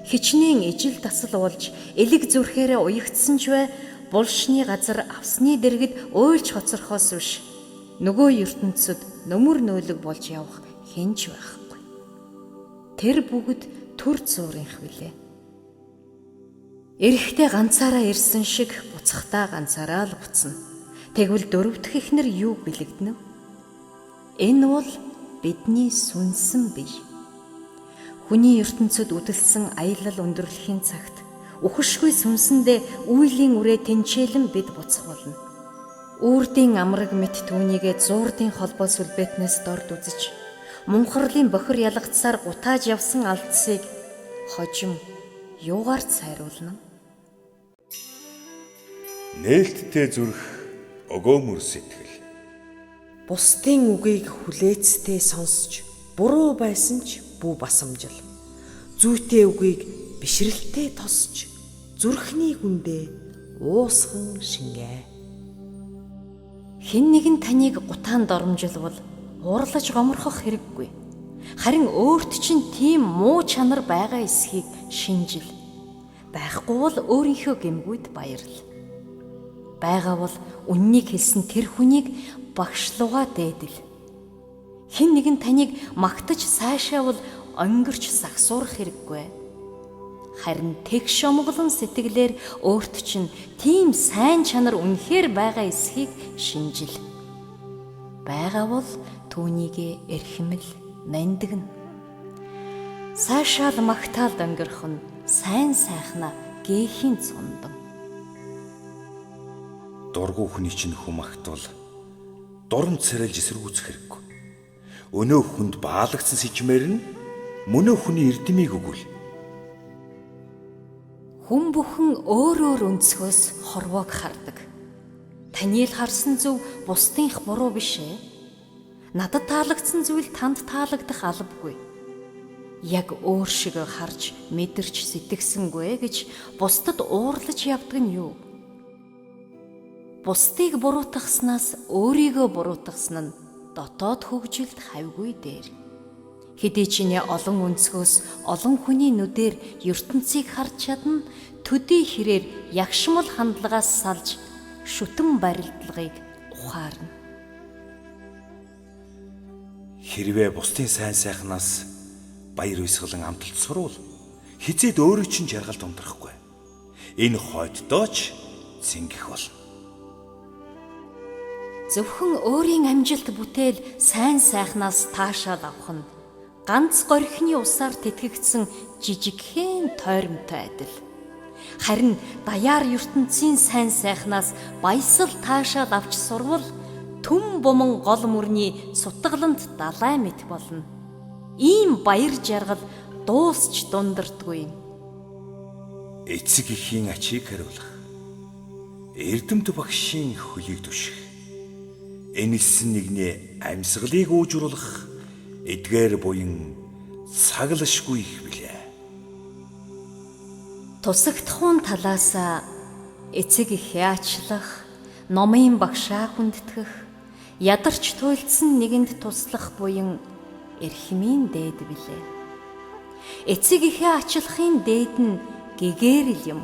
Хичнээн ижил тасал уулж, элэг зүрхээрээ уягдсан ч бай, булшны газар авсны дэргэд уйлж хоцорхоос биш. Нөгөө ертөнцөд нөмөр нөөлөг болж явах хинч байхгүй. Тэр бүгд төр зуурынх билээ. Эрэхтэй ганцаараа ирсэн шиг буцахтаа ганцаараа л буцна. Тэгвэл 4 дахь ихнэр юу бэлэгдэнэ? Энэ бол бидний сүнсэн бие. Хүний ертөнцөд үдэлсэн аялал өндөрлөхийн цагт үхшгүй сүнсэндээ үйлийн үрээ тэнчээлэн бид буцах болно. Үрдийн амраг мэт түүнийгээ зуурдын холбоо сүлбэтнээс дорд үзэж, мунхарлын бохир ялгацсаар гутааж явсан алдсыг хожим юугаар цайруулна?
Нээлттэй зүрх, өгөөмөр сэтгэл.
Бусдын үгийг хүлээцтэй сонсч, буруу байсан ч бүү басамжил. Зүйтэй үгийг бишрэлтэй тосч, зүрхний гүндээ уусхан шингээ.
Хэн нэгэн таныг гутаанд оромжилвал уурлаж гоморхох хэрэггүй. Харин өөрт чинь тийм муу чанар байгаа эсхийг шинжил. Байхгүй бол өөрийнхөө гэмгүйд баярл. Байгаа бол үннийг хэлсэн тэр хүнийг багшлуугаа дээдэл. Хэн нэгэн таныг магтаж сайшаавал онгирч сагсуурах хэрэггүй. Харин тэгш омголон сэтгэлээр өөрт чинь тийм сайн чанар үнэхээр байгаа эсхийг шинжил. Байгаа бол түүнийгээ эрхэмэл мандагна. Сайшаал магтаалд өнгөрөх нь сайн сайхна гээхийн цундам.
Дургүй хүний чинь хүмагтвал дурам царайлж эсэргүүцэх хэрэггүй. Өнөө хүнд баалагдсан сэжмээр нь мөнөө хүний эрдэмийг өгвөл.
Хүн бүхэн өөр өнцгөөс хорвоог хардаг. Таны л харсан зөв бусдынх буруу биш ээ. Надад таалагдсан зүйл танд таалагдах албагүй. Яг өөр шиг харж мэдэрч сэтгэсэнгүй гэж бусдад уурлаж явдаг нь юу? Бусдыг буруутгаснаас өөрийгөө буруутгасан нь дотоод хөгжилд хавьгүй дээр. Хэдий чиний олон өнцгөөс олон хүний нүдээр ертөнцийг харж чадна, төдий хэрээр ягшмал хандлагаас салж шүтэн барилдлагыг ухаарна.
Хэрвээ бусдын сайн сайхнаас баяр уйсгалан амталт сурвал хизээд өөрөө чинь жаргалд ундрахгүй. Энэ хойддооч зингэх болно.
Зөвхөн өөрийн амжилт бүтээл сайн сайхнаас таашаал авах нь ганц горхины усаар тэтгэгдсэн жижигхэн тойромтой адил. Харин даяар ертөнцийн сайн сайхнаас баясал таашаал авч сурвал түн буман гол мөрний сутгаланд далай мэт болно. Ийм баяр жаргал дуусч дундардгүй.
Эцэг эхийн ачийг хариулах. Эрдэмт багшийн хөлийг түших. Энэлсэн нэгний амьсгалыг уужруулах эдгээр буян цаглашгүй их билээ.
Тусагдхуун талаас эцэг эхээ ачлах, номын багшаа хүндэтгэх, ядарч туйлдсан нэгэнд туслах буян эрхмийн дээд билээ. Эцэг эхээ ачлахын дээд нь гэгээрэл юм.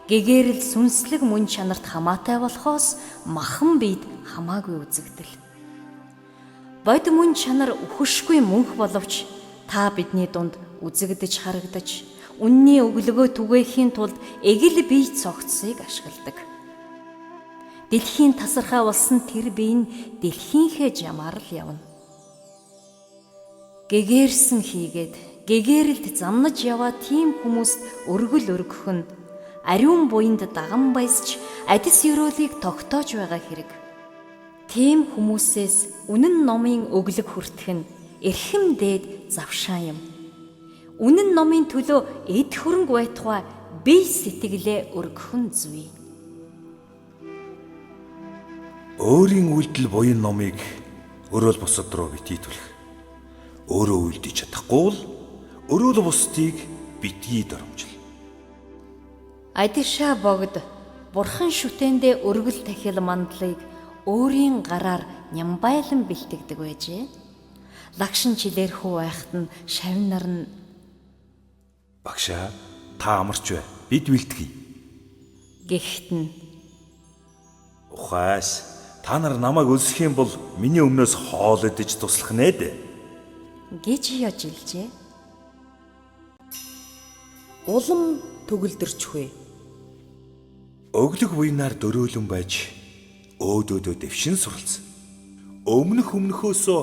Гэгээрэл сүнслэг мөн чанарт хамаатай болохоос махан биед хамаагүй үзэгдэл. Бод мөн чанар үхшгүй мөнх боловч та бидний дунд үзэгдэж харагдаж, үнний өглөгөө түгээхийн тулд эгэл бие цогцсыг ашигладаг. Дэлхийн тасархай болсон тэр бие нь дэлхийнхээ жамаар л явна. Гэгээрсэн хийгээд гэгээрэлд замнаж яваа тийм хүмүүст өргөл өргөх нь ариун буянд даган баясч адис ёроолыг тогтоож байгаа хэрэг. Тийм хүмүүсээс үнэн номын өглөг хүртэх нь эрхэм дээд завшаа юм. Үнэн номын төлөө эд хөрөнгө байтугай бие сэтгэлээ өргөх нь зүй.
Өөрийн үйлдэл буян номыг өрөөл бусад руу битгий түлэх. Өөрөө үйлдэж чадахгүй бол өрөөл бусдыг битгий доромжил.
Адиша богд бурхан шүтээндээ өргөл тахил мандлыг өөрийн гараар нямбайлан бэлтгэдэг байжээ. Лагшин чилээр хүү байхад нь шавнар нь
Багшаа, та амарч бай. Бид бэлтгэе.
Гэхдээ нь
Ухаас та нар намайг өлсөх юм бол миний өмнөөс хоол идэж туслах нэ.
гэж яжилжээ.
Улам төгөлдөрчхвэ.
Өглөг буйнаар дөрөөлөн байж өөдөөдөө дэвшин суралцсан. Өмнөхөөсөө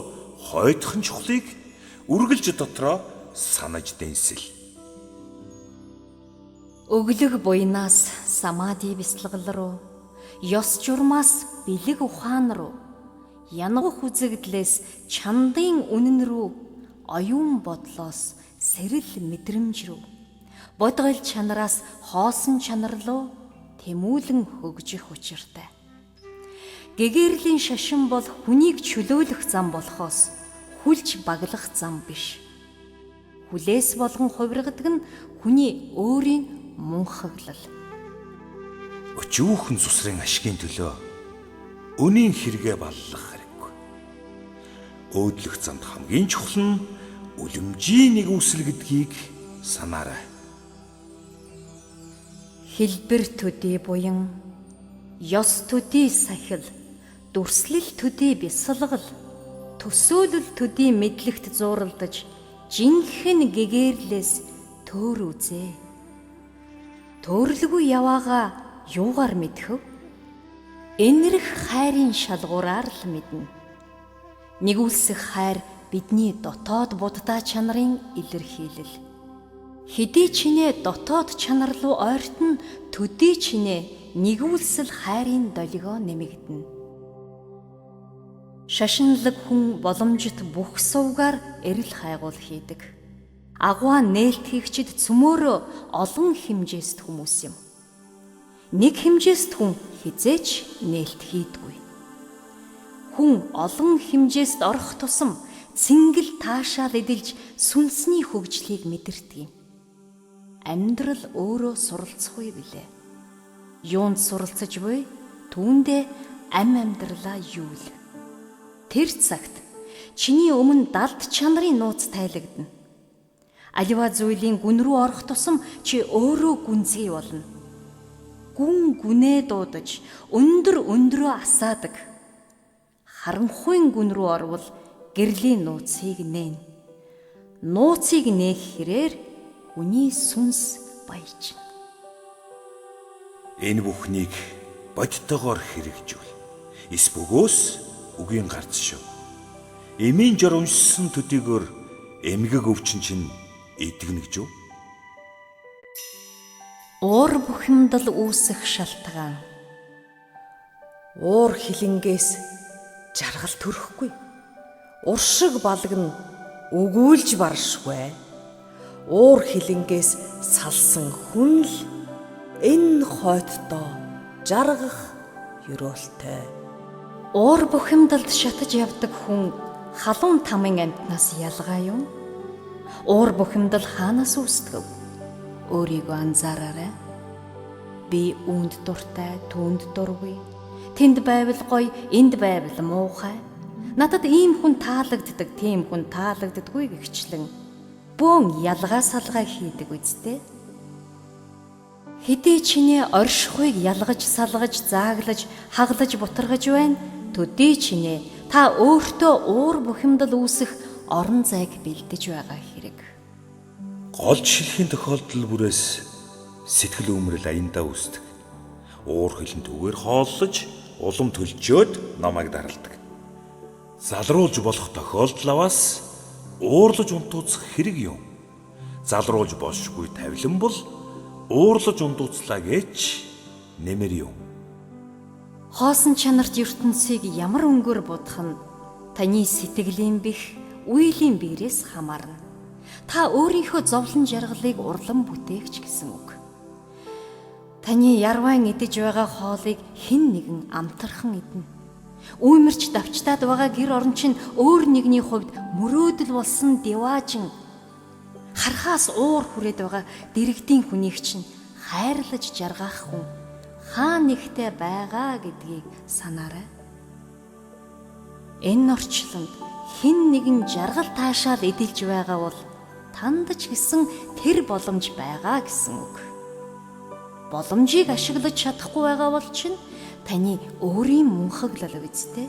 хойдхон чухлыг үргэлж дотроо санаж дэнсэл.
Өглөг буйнаас самади бясалгал руу, ёс журмаас бэлэг ухаан руу, янагах үзэгдлээс чандын үнэн рүү, оюун бодлоос сэрэл мэдрэмж рүү, бодгол чанараас хоосон чанар руу тэмүүлэн хөгжих учиртай. Гэгэрлийн шашин бол хүнийг чөлөөлөх зам болохоос хүлж баглах зам биш. Хүлээс болгон хувиргадаг нь хүний өөрийн мунхаглал.
Өчүүхэн цусрын ашигын төлөө өнийн хэрэгэ баллах хэрэггүй. өөдлөх замд хамгийн чухал нь үлэмжийн нэгүсэл гэдгийг санаарай.
Хэлбэр төдий буян, ёс төдий сахил, дүрслэл төдий бясалгал, төсөөлөл төдий мэдлэгт зууралдаж, жинхэнэ гэгээрлээс төөр үзээ. Төөрлгүй яваага юугаар мэдхэв? Энэрх хайрын шалгуураар л мэднэ. Нэгүүлсэх хайр бидний дотоод буддаа чанарын илэрхийлэл. Хэдий чинээ дотоод чанар руу ойртон төдий чинээ нэгүүлсэл хайрын долгио нэмэгдэнэ. Шашинлаг хүн боломжит бүх сувгаар эрэл хайгуул хийдэг. Агуй нээлтгийгчид цөмөөрөө олон хэмжээст хүмүүс юм. Нэг хэмжээст хүн хизээч нээлт хийдгүй. Хүн олон хэмжээст орох тусам цэнгэл таашаал эдэлж сүнсний хөгжлийг мэдэрдэг юм. Амьдрал өөрөө суралцахгүй билээ. Юунд суралцаж буй? Түүндээ амьдралаа юул. Тэр цагт чиний өмнө далд чанарын нууц тайлагдана. Аливаа зүйлийн гүн рүү орох тусам чи өөрөө гүнзгий болно. Гүн гүнээ дуудаж, өндрөө асаадаг. Харанхуйн гүн рүү орвол гэрлийн нууцыг нээн. Нууцыг нээх хэрээр үний сүнс баяжна.
Энэ бүхнийг бодтойгоор хэрэгжүүл. Эс бөгөөс үгийн гарц шүү. Эмийн жор уншсан төдийгөр эмгэг өвчин чинь эдгэнэгжүү.
Уур бухимдал үүсэх шалтгаан.
Уур хилэнгээс жаргал төрөхгүй. Уршиг балган өгүүлж баршгүй. Уур хилэнгээс салсан хүн л энэ хойдтоо жаргах ёроолтой.
Уур бухимдалд шатаж явдаг хүн халуун тамын амьтнаас ялгаа юм. Уур бухимдал хаанаас үүсдэг вэ? Өөрийгөө анзаараарай. Би үүнд дуртай, түүнд дургүй. Тэнд байвал гоё, энд байвал муухай. Надад ийм хүн таалагддаг, тийм хүн таалагддаггүй гихчлэн бөөн ялгаа салгаа хийдэг үсттэй. Хэдий чинээ оршихуйг ялгаж, салгаж, зааглаж, хаглаж, бутаргаж байна. Төдий чинээ та өөртөө уур бухимдал үүсэх орон зайг бэлдэж байгаа хэрэг.
Гол шилхийн тохиолдол бүрээс сэтгэл өмөрөл аяндаа үүсдэг. Уур хилэн түгээр хооллож, улам төлжөөд намайг даралдаг. Залруулж болох тохиолдол аваас уурлаж унтууцах хэрэг юм. Залруулж болшгүй тавилан бол уурлаж унтууцлаа гэж нэмэр юм.
Хоосон чанарт ертөнцийг ямар өнгөөр будах нь таны сэтгэлийн бэх, үеийн биерээс хамаарна. Та өөрийнхөө зовлон жаргалыг урлан бүтээгч гэсэн үг. Таны ярвайн идэж байгаа хоолыг хэн нэгэн амтархан иднэ. Үүмэрч давчтаад байгаа гэр орон чинь өөр нэгний хувьд мөрөөдөл болсон диваажин. Хархаас уур хүрээд байгаа дэрэгдийн хүнийг чинь хайрлаж жаргах хүн хаа нэгтээ байгаа гэдгийг санаарай. Энэ орчлонд хэн нэгэн жаргал таашаал эдэлж байгаа бол тандаж гисэн тэр боломж байгаа гэсэн үг. Боломжийг ашиглаж чадахгүй байгаа бол чинь таны өөрийн мунхаглал үсттэй.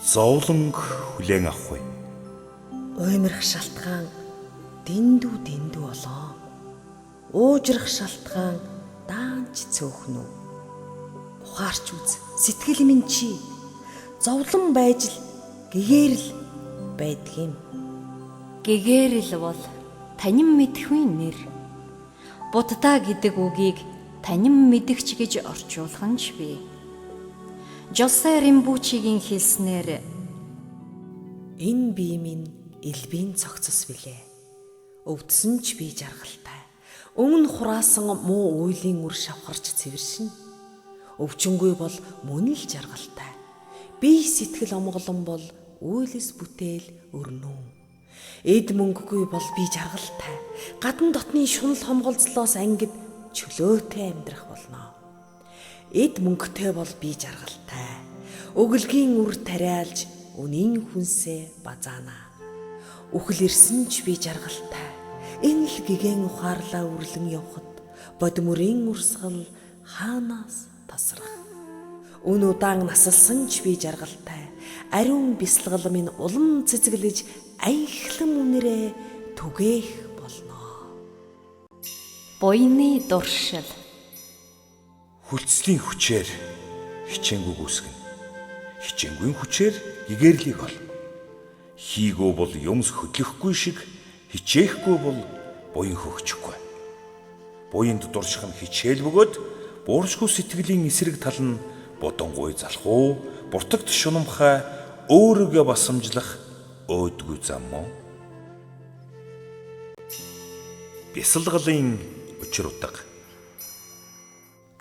Зовлонг хүлээн авахгүй.
Уймрах шалтгаан дэндүү болоо. Уужрах шалтгаан даанч цөөхнө. Ухаарч үз. Сэтгэл минь чи зовлон байж л гэгэрл байдгийм.
Гэгэрл бол танин мэдхүйн нэр. Буддаа гэдэг үгийг танин мэдгч гэж орчуулах нь ч бий. Жосе Римбучигийн хэлснээр
энэ бие минь элбийн цогцос билээ. Өвдсөн ч би жаргалтай. Өмнө хураасан муу үйлийн үр шавхарч цэвэршин. Өвчнгүй бол мөн л жаргалтай. Бие сэтгэл омголон бол үйлс бүтээл өрнөө. Эд мөнгөгүй бол би жаргалтай. Гадна дотны шунал хомголцлоос ангид чөлөөтэй амьдрах болно. Эд мөнгөтэй бол би жаргалтай. Өглөгийн үр тариалж үнийн хүнсээ базаана. Үхэл ирсэн ч би жаргалтай. Энэ л гэгэн ухаарлаа үрлэн явхад бодмөрийн урсгал хаанаас тасрах. Өн удаан насалсан ч би жаргалтай. Ариун бясалгал минь улам цэцгэлж аяхлан үнэрээ түгээх болно.
Буйны дуршил.
Хүлцлийн хүчээр хичээнгүй гүйсгэн. Хичээнгүй хүчээр гэгэрлийг ол. Хийгөө бол юмс хөдлөхгүй шиг хичээхгүй бол буян хөгжихгүй. Буянд дурших нь хичээл бөгөөд бууршгүй сэтгэлийн эсрэг тал нь бодонгуй залхуу, буртагт шунамхай өөрийгөө басамжлах өөдгүй зам мөн. Бясалгалын учир утга.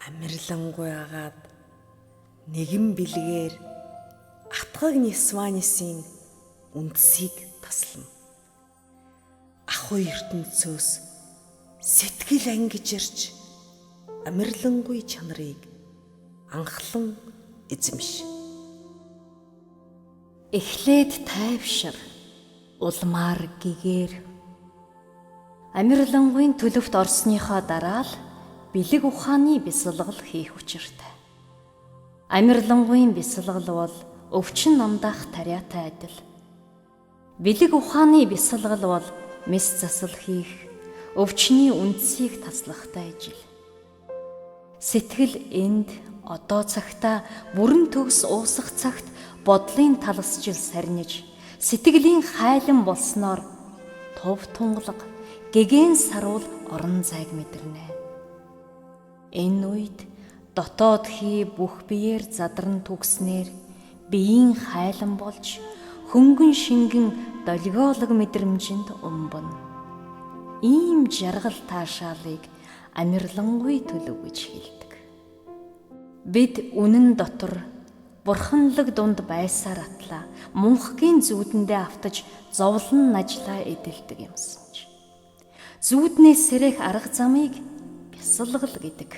Амирлангуй агаад нэгэн бэлгээр атгаг Нисванисын үндсийг таслана. Ахуй ертөнцөөс сэтгэл ангиж ирж амирлангуй чанарыг анхлан эзэмш.
Эхлээд тайвшир, улмаар гэгээр. Амирлангуйн төлөвт орсныхоо дараа л бэлэг ухааны бясалгал хийх учиртай. Амирлангуйн бясалгал бол өвчин намдаах тариатай адил. Бэлэг ухааны бясалгал бол мэс засал хийх, өвчний үндсийг таслахтай ажил. Сэтгэл энд одоо цагта бүрэн төгс уусах цагт бодлын талсжил сарниж, сэтгэлийн хайлан болсноор тув тунгалаг, гэгэн саруул орон зайг мэдэрнэ. Энэ үед дотоод хий бүх биеэр задран түгснээр биеийн хайлан болж хөнгөн шингэн долгиолог мэдрэмжинд умбана. Ийм жаргал таашаалыг амирлангуй төлөв гэж хэлдэг. Бид үнэн дотор бурханлаг дунд байсаар атлаа мунхгийн зүүдэндээ автаж зовлон нажлаа эдэлдэг юмсан ч. Зүүднээс сэрэх арга замыг бясалгал гэдэг.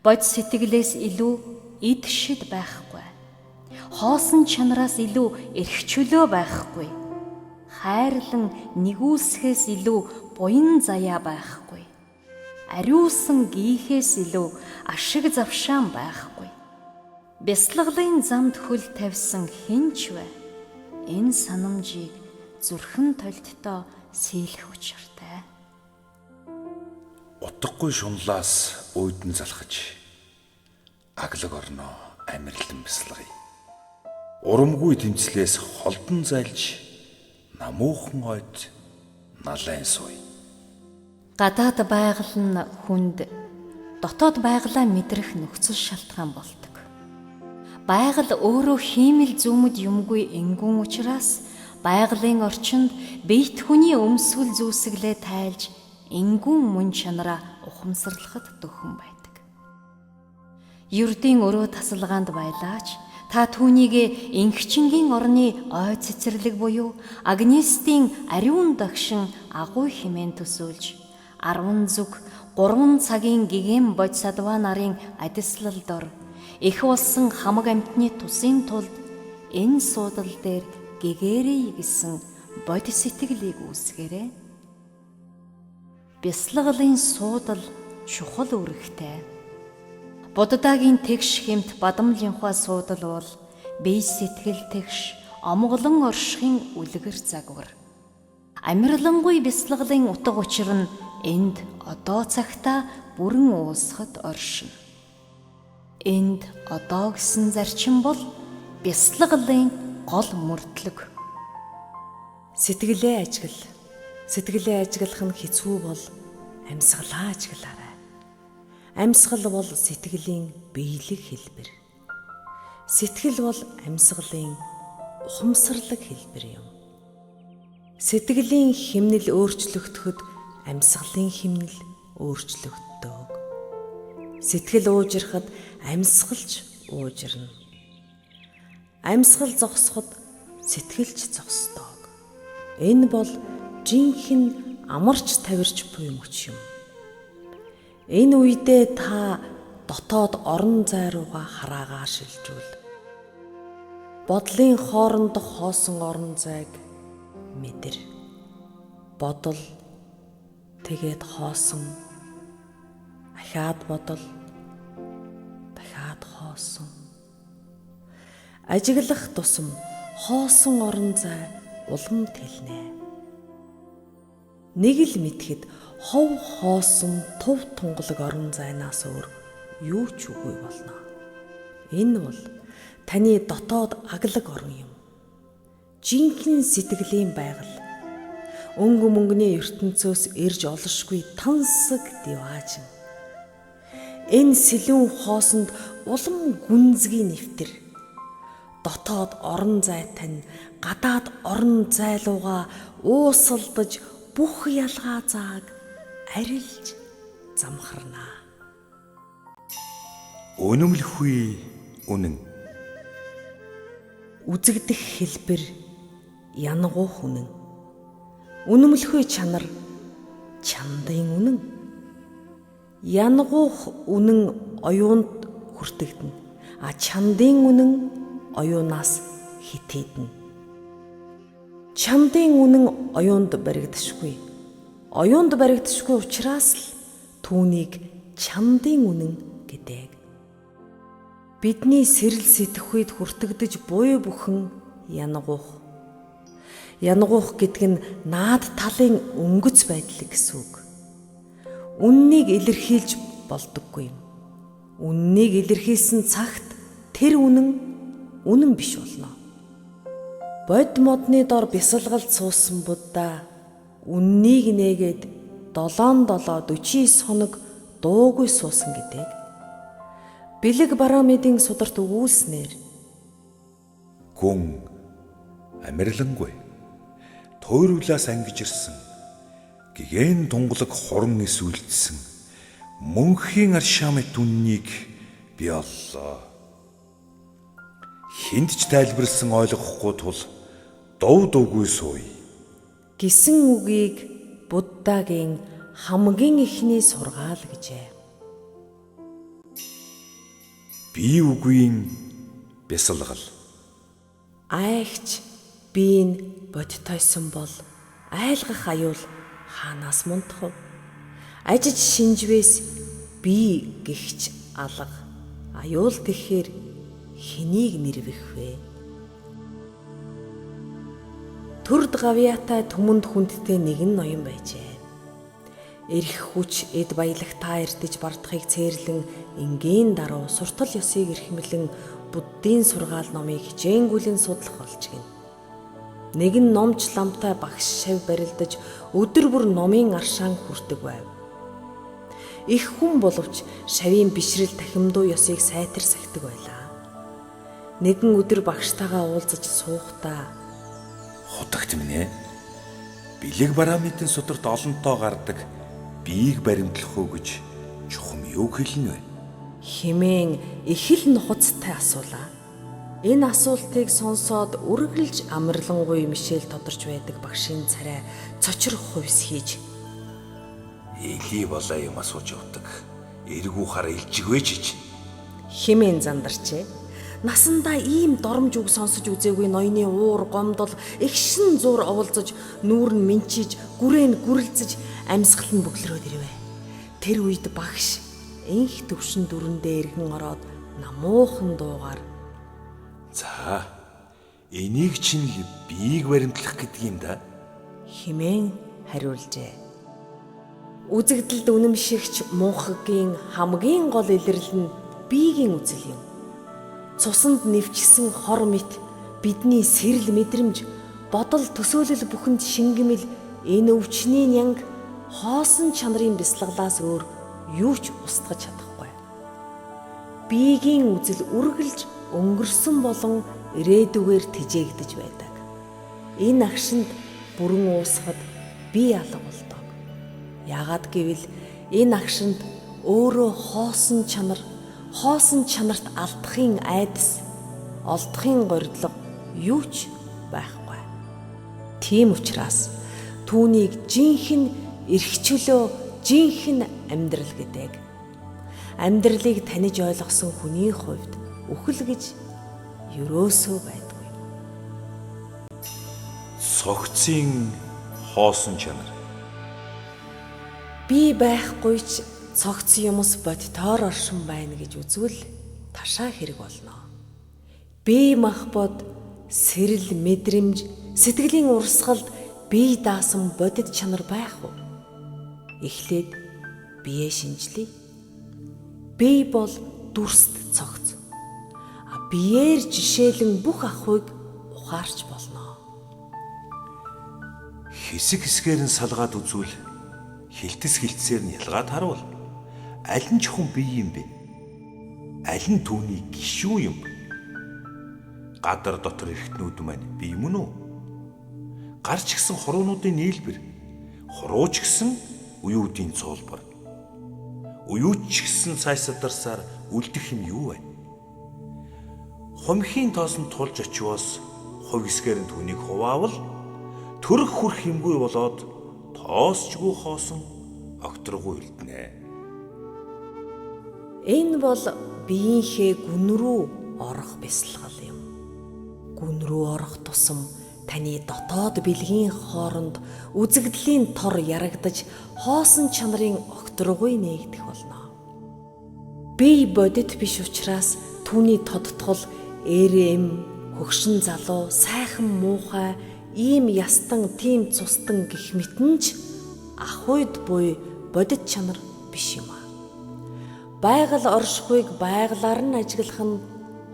Бод сэтгэлээс илүү эд шид байхгүй. Хоосон чанараас илүү эрх чөлөө байхгүй. Хайрлан нэгүүлсэхээс илүү буян заяа байхгүй. Ариусан гийхээс илүү ашиг завшаан байхгүй. Бясалгалын замд хөл тавьсан хинч вэ? Энэ санамжийг зүрхэн толдтоо сийлэх учиртай.
Утгагүй шунлаас өөдөн залхаж аглаг орноо амирлан бясалгая. Урамгүй тэмцлээс холдон зайлж намуухан ойд налайн суй.
Гадаад байгаль нь хүнд дотоод байгалаа мэдрэх нөхцөл шалтгаан болдог. Байгаль өөрөө хиймэл зүмэд юмгүй энгүүн учраас байгалийн орчинд биет хүний өмсгөл зүүсгэлээ тайлж энгүүн мөн чанараа ухамсарлахад дөхөн байдаг. Ердийн өрөө тасалгаанд байлаач та түүнийг ингчингийн орны ой цэцэрлэг буюу Агнестийн ариун дагшин агуй хэмээн төсөөлж 10 зүг 3 цагийн гэгэн бод садва нарын адислал дор их болсон хамаг амьтны тусын тулд энэ суудал дээр гэгэрэй гэсэн бод сэтгэлийг үүсгээрэй. Бясалгалын суудал чухал үүрэгтэй. Буддагийн тэгш хэмт бадамлынхаа суудал бол бие сэтгэл тэгш омголон оршихын үлгэр загвар. Амирлангуй бясалгалын утга учир нь энд одоо цагта бүрэн уусахад оршино. Энд одоо гэсэн зарчим бол бясалгалын гол мөрдлөг.
Сэтгэлээ ажиглах нь хэцүү бол амьсгалаа ажиглаарай. Амьсгал бол сэтгэлийн биелэг хэлбэр. Сэтгэл бол амьсгалын ухамсарлаг хэлбэр юм. Сэтгэлийн хэмнэл өөрчлөгдөхөд амьсгалын хэмнэл өөрчлөгддөг. Сэтгэл уужрахад амьсгалч уужрна. Амьсгал зогсоход сэтгэлч зогсдог. Энэ бол жинхэнэ амарч тавирч буй мөч юм. Энэ үедээ та дотоод орон зай руугаа хараагаа шилжүүл. бодлын хоорондох хоосон орон зайг мэдэр. Бодол тэгээд хоосон, ахаад бодол, дахиад хоосон. Ажиглах тусам хоосон орон зай улам тэлнэ. Нэг л мэдхэд хов хоосон тув тунгалаг орон зайнаас өөр юу ч үгүй болно. Энэ бол таны дотоод аглаг орон юм. Жинхэнэ сэтгэлийн байгаль. Өнгө мөнгөний ертөнцөөс ирж олшгүй тансаг диваажин. Энэ сэлүүн хоосонд улам гүнзгий нэвтэр. Дотоод орон зай тань гадаад орон зайлууга уусалдаж бүх ялгаа зааг арилж замхарнаа.
Үнэмлэхгүй үнэн.
Үзэгдэх хэлбэр янагуух үнэн. Үнэмлэхгүй чанар чандын үнэн. Янагуух үнэн оюунд хүртэгдэнэ. А чандын үнэн оюунаас хитээднэ. Чандын үнэн оюунд баригдашгүй. Оюунд баригдашгүй учраас л түүнийг чандын үнэн гэдэг. Бидний сэрэл сэтгэхүйд хүртэгдэж буй бүхэн янагуух. Янагуух гэдэг нь наад талын өнгөц байдал гэсэн үг. Үннийг илэрхийлж болдоггүй юм. Үннийг илэрхийлсэн цагт тэр үнэн биш болно. Бод модны дор бясалгалд суусан Будда үннийг нээгээд 7-49 хоног дуугүй суусан гэдэг. Бэлэг Барамидын сударт өгүүлснээр
Гүн амирлангүй тойруулаас ангиж ирсэн гэгэн тунгалаг хорон эсвэлдсэн мөнхийн аршаамт үннийг би оллоо. Хинд ч тайлбарлсан ойлгохгүй тул дуугүй сууя
гэсэн үгийг Буддагийн хамгийн эхний сургаал гэжээ.
бие үгийн бясалгал.
Айгч биеийн бодтойсон бол айлгах аюул хаанаас мундах вэ? Ажиж шинжвээс бие гихч алга. Аюул гэхээр хэнийг нэрвэх вэ? Төрд гавьяатай түмэнд хүндтэй нэгэн ноён байжээ. Эрх хүч эд баялагтаа эрдэж бардахыг цээрлэн энгийн даруй суртал ёсыг эрхэмлэн Буддийн сургаал номыг хичээнгүйлэн судлах болж гин. Нэгэн номч ламтай багш шав барилдаж өдөр бүр номын аршаан хүрдэг байв. Их хүн боловч шавийн бишрэл тахимдуу ёсыг сайтар сахидаг байлаа. Нэгэн өдөр багштайгаа уулзаж суухдаа
Хутагт минь ээ. Бэлэг Барамидын сударт олонтоо гардаг биеийг баримтлах уу гэж чухам юу хэлнэ вэ?
хэмээн их л нухацтай асуулаа. Энэ асуултыг сонсоод үргэлж амарлангуй мишэл тодорч байдаг багшийн царай цочрох хувьс хийж
Элий болоо юм асууж явдаг. Эргүү хар илжигвэ чиж.
хэмээн зандарчээ. Насандаа ийм доромж үг сонсож үзээгүй ноёны уур гомдол эгшин зур оволзож нүүр нь минчиж гүрээн гүрэлзэж амьсгал нь бөглөрөөд ирвэ. Тэр үед багш инх төвшин дүрэндээ эргэн ороод намуухан дуугаар
За энийг чинь биеийг баримтлах гэдэг юм да.
хэмээн хариулжээ. Үзэгдэлд үнэмшигч муухагийн хамгийн гол илэрлэл нь биеийн үзэл юм. Цусанд нэвчсэн хор мэт бидний сэрэл мэдрэмж, бодол төсөөлөл бүхэнд шингэмэл энэ өвчний нянг хоосон чанарын бясалгалаас өөр юу ч устгаж чадахгүй. Биеийн үзэл үргэлж өнгөрсөн болон ирээдүгээр тэжээгдэж байдаг. Энэ агшинд бүрэн уусахад бие алга болдог. Яагаад гэвэл энэ агшинд өөрөө хоосон чанарт алдахын айдас, олдохын горилго юу ч байхгүй. Тийм учраас түүнийг жинхэнэ эрхчлөө, жинхэнэ амьдрал гэдэг. Амьдралыг таниж ойлгосон хүний хувьд үхэл гэж ерөөсөө байдгүй.
цогцын хоосон чанар.
Би байхгүй ч цогц юмс бодтоор оршин байна гэж үзвэл ташаа хэрэг болно. Би махбод сэрэл мэдрэмж сэтгэлийн урсгалд бие даасан бодит чанар байх уу? Эхлээд бие шинжлэе. Би бол дүрст цогц. Биеэр жишээлэн бүх ахуйг ухаарч болно.
Хэсэг хэсгээр нь салгаад үзвэл хилтэс хилцээр нь ялгаад харуул. Аль нь ч хүн бие юм бэ? Аль нь түүний гишүүн юм? Гадар дотор эрхтнүүд маань бие мөн үү? Гарч гисэн хуруунуудын нийлбэр, хурууч гисэн уюудын цуулбар. Уюуч гисэн цай садарсаар үлдэх юм юу вэ? Хумхийн тоосон тулж очивоос хувь хэсгээр нь түүнийг хуваавал төрөх хүрх юмгүй болоод тоосчгүй хоосон огторгүй үлднэ.
Энэ бол биеийнхээ гүн рүү орох бясалгал юм. Гүн рүү орох тусам таны дотоод бэлгийн хооронд үзэгдлийн тор ярагдаж хоосон чанарын огторгүй нээгдэх болно. Бие бодит биш учраас түүний тодтгол эрэм, хөгшин залуу, сайхан муухай, ийм ястан, тийм цустан гэх мэтэн ч ахуйд буй бодит чанар биш юм аа. Байгаль оршихуйг байгалаар нь ажиглах нь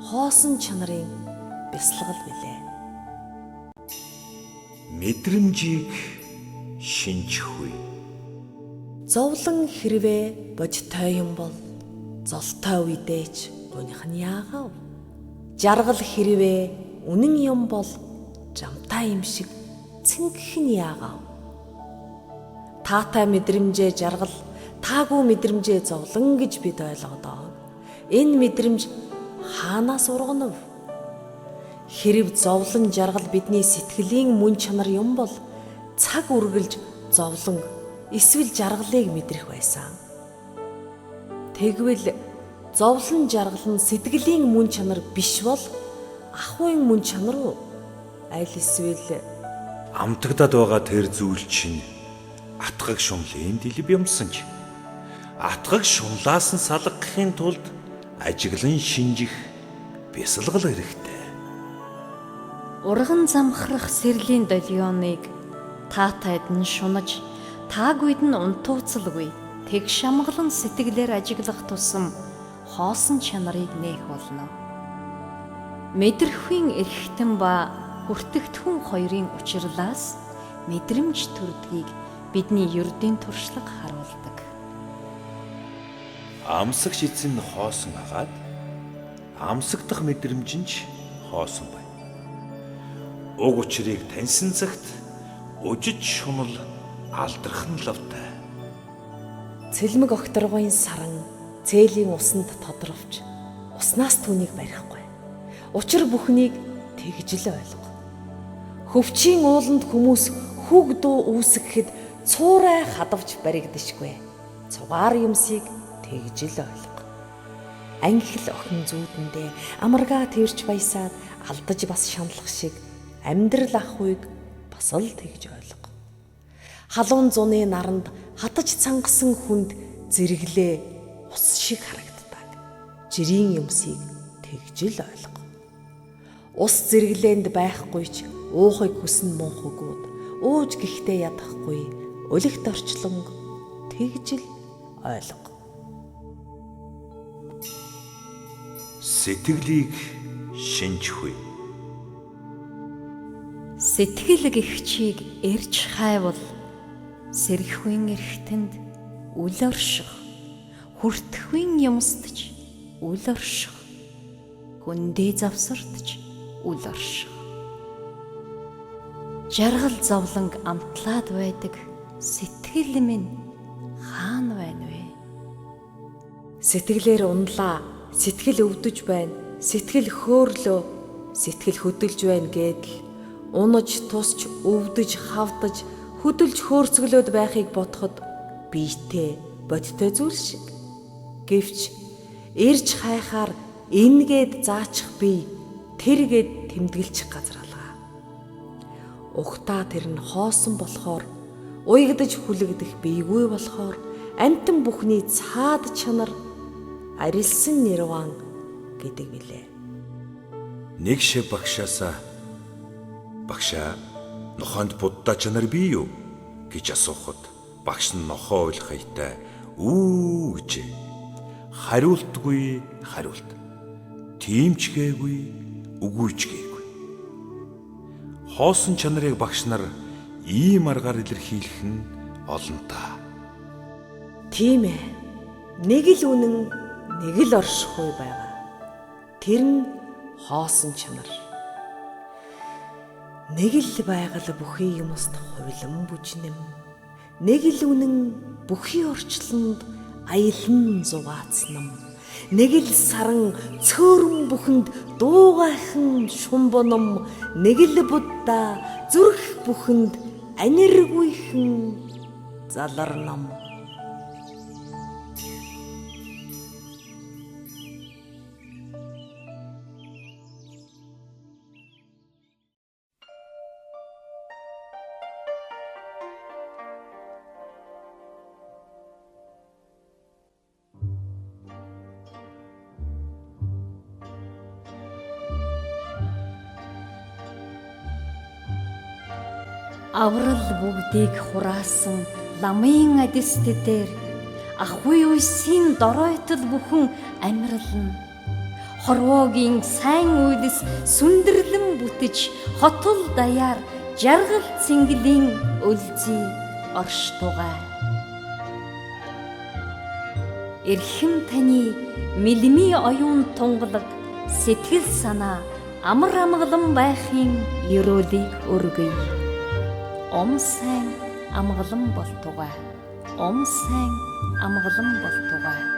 хоосон чанарын бясалгал билээ.
Мэдрэмжийг шинжихгүй.
Зовлон хэрвээ бодиттой юм бол золтой үедээч гуних нь яагав. Жаргал хэрвээ үнэн юм бол жамтай юм шиг цэнгэх нь яагав. Таатай мэдрэмжээ жаргал, таагүй мэдрэмжээ зовлон гэж бид ойлгодоо. Энэ мэдрэмж хаанаас ургана вэ? Хэрв зовлон жаргал бидний сэтгэлийн мөн чанар юм бол цаг үргэлж зовлон эсвэл жаргалыг мэдрэх байсан. Тэгвэл зовлон жаргал нь сэтгэлийн мөн чанар биш бол ахуйн мөн чанар уу? Аль эсвэл
Амтагдаад байгаа тэр зүйл чинь атгаг шунлын дэлб юмсан ч атгаг шунлаас нь салгахын тулд ажиглан шинжих бясалгал хэрэгтэй.
Урган замхрах сэрлийн долгионыг таатайд нь шунаж, таагүйд нь унтууцалгүй тэг шамгалан сэтгэлээр ажиглах тусам хоосон чанарыг нээх болно. Мэдрэхүйн эрхтэн ба хүртэгдэхүүн хоёрын учирлаас мэдрэмж төрдгийг бидний ердийн туршлага харуулдаг.
Амсагч эзэн хоосон агаад амсагдах мэдрэмж нь ч хоосон байна. Уг учрыг таньсан цагт үжиж шунал алдрах нь лавтай.
цэлмэг огторгойн саран цээлийн усанд тодорвч уснаас түүнийг барихгүй. Учир бүхнийг тэгж л ойлго. Хөвчийн ууланд хүмүүс хүүг дуу үүсгэхэд цуурай хадавч баригдашгүй. Цугаар юмсыг тэгж л ойлго. Ангил охин зүүдэндээ амаргаа тэрч баясаад алдаж бас шаналх шиг амьдрал ахуйг бас л тэгж ойлго. Халуун зуны наранд хатаж цангасан хүнд зэрэглээ ус шиг харагддаг. Жирийн юмсыг тэгж л ойлго. Ус зэрэглээнд байхгүй ч уухыг хүснэ мунхагуд ууж гихтээ ядахгүй өлегт орчлон тэгж л ойлго.
Сэтгэлийг шинжихгүй.
Сэтгэл гихчийг эрж хайвал сэрхэхүйн эрхтэнд үл орших, хүртэхүйн юмстж үл орших, хүндээ завсартж үл орших. Жаргал зовлонг амтлаад байдаг сэтгэл минь хаана байна вэ?
Сэтгэлээр унлаа, сэтгэл өвдөж байна, сэтгэл хөөрлөө, сэтгэл хөдөлж байна гэдэл унаж тусч өвдөж хавдаж хөдөлж хөөрцөглөөд байхыг бодоход биетэй бодтой зүйл шиг. Гэвч эрж хайхаар энгээд заачих бие тэргээд тэмдэглэж газар алгаа. Угтаа тэр нь хоосон болохоор, уйгдаж хүлэгдэх биегүй болохоор амтан бүхний цаад чанар арилсан нирван гэдэг билээ.
Нэг шив багшаасаа "Багшаа, нохоонд буддаа чанар бий юу?" гэж асуухад багш нь нохоо ойлгох хаятай "Үү" гэжээ. Хариултгүй хариулт. Тийм ч гээгүй, үгүй ч гээгүй. Хоосон чанарыг багш нар ийм аргаар илэрхийлэх нь олон та.
Тийм ээ. Нэг л үнэн, нэг л оршихуй байгаа. Тэр нь хоосон чанар. Нэг л байгаль бүхий юмст хувилан бүжнэм. Нэг л үнэн бүхий орчлонд аялан зугаацнам. Нэг л саран цөөрөн бүхэнд дуугайхан шумбоном. Нэг л будда зүрх бүхэнд аниргүйхэн заларнам.
Аврал бүгдийг хураасан ламын адист дээр ахуй уйсын доройтол бүхэн амьдрална. Хорвоогийн сайн үйлс сүндэрлэн бүтэж хотол даяар жаргал цэнгэлийн өлзий орштугай. Эрхэм таны мэлми оюун тунгалаг сэтгэл санаа амар амгалан байхын ёроолыг өргөе. Ом сайн амгалан болтугай. Ом сайн амгалан болтугай.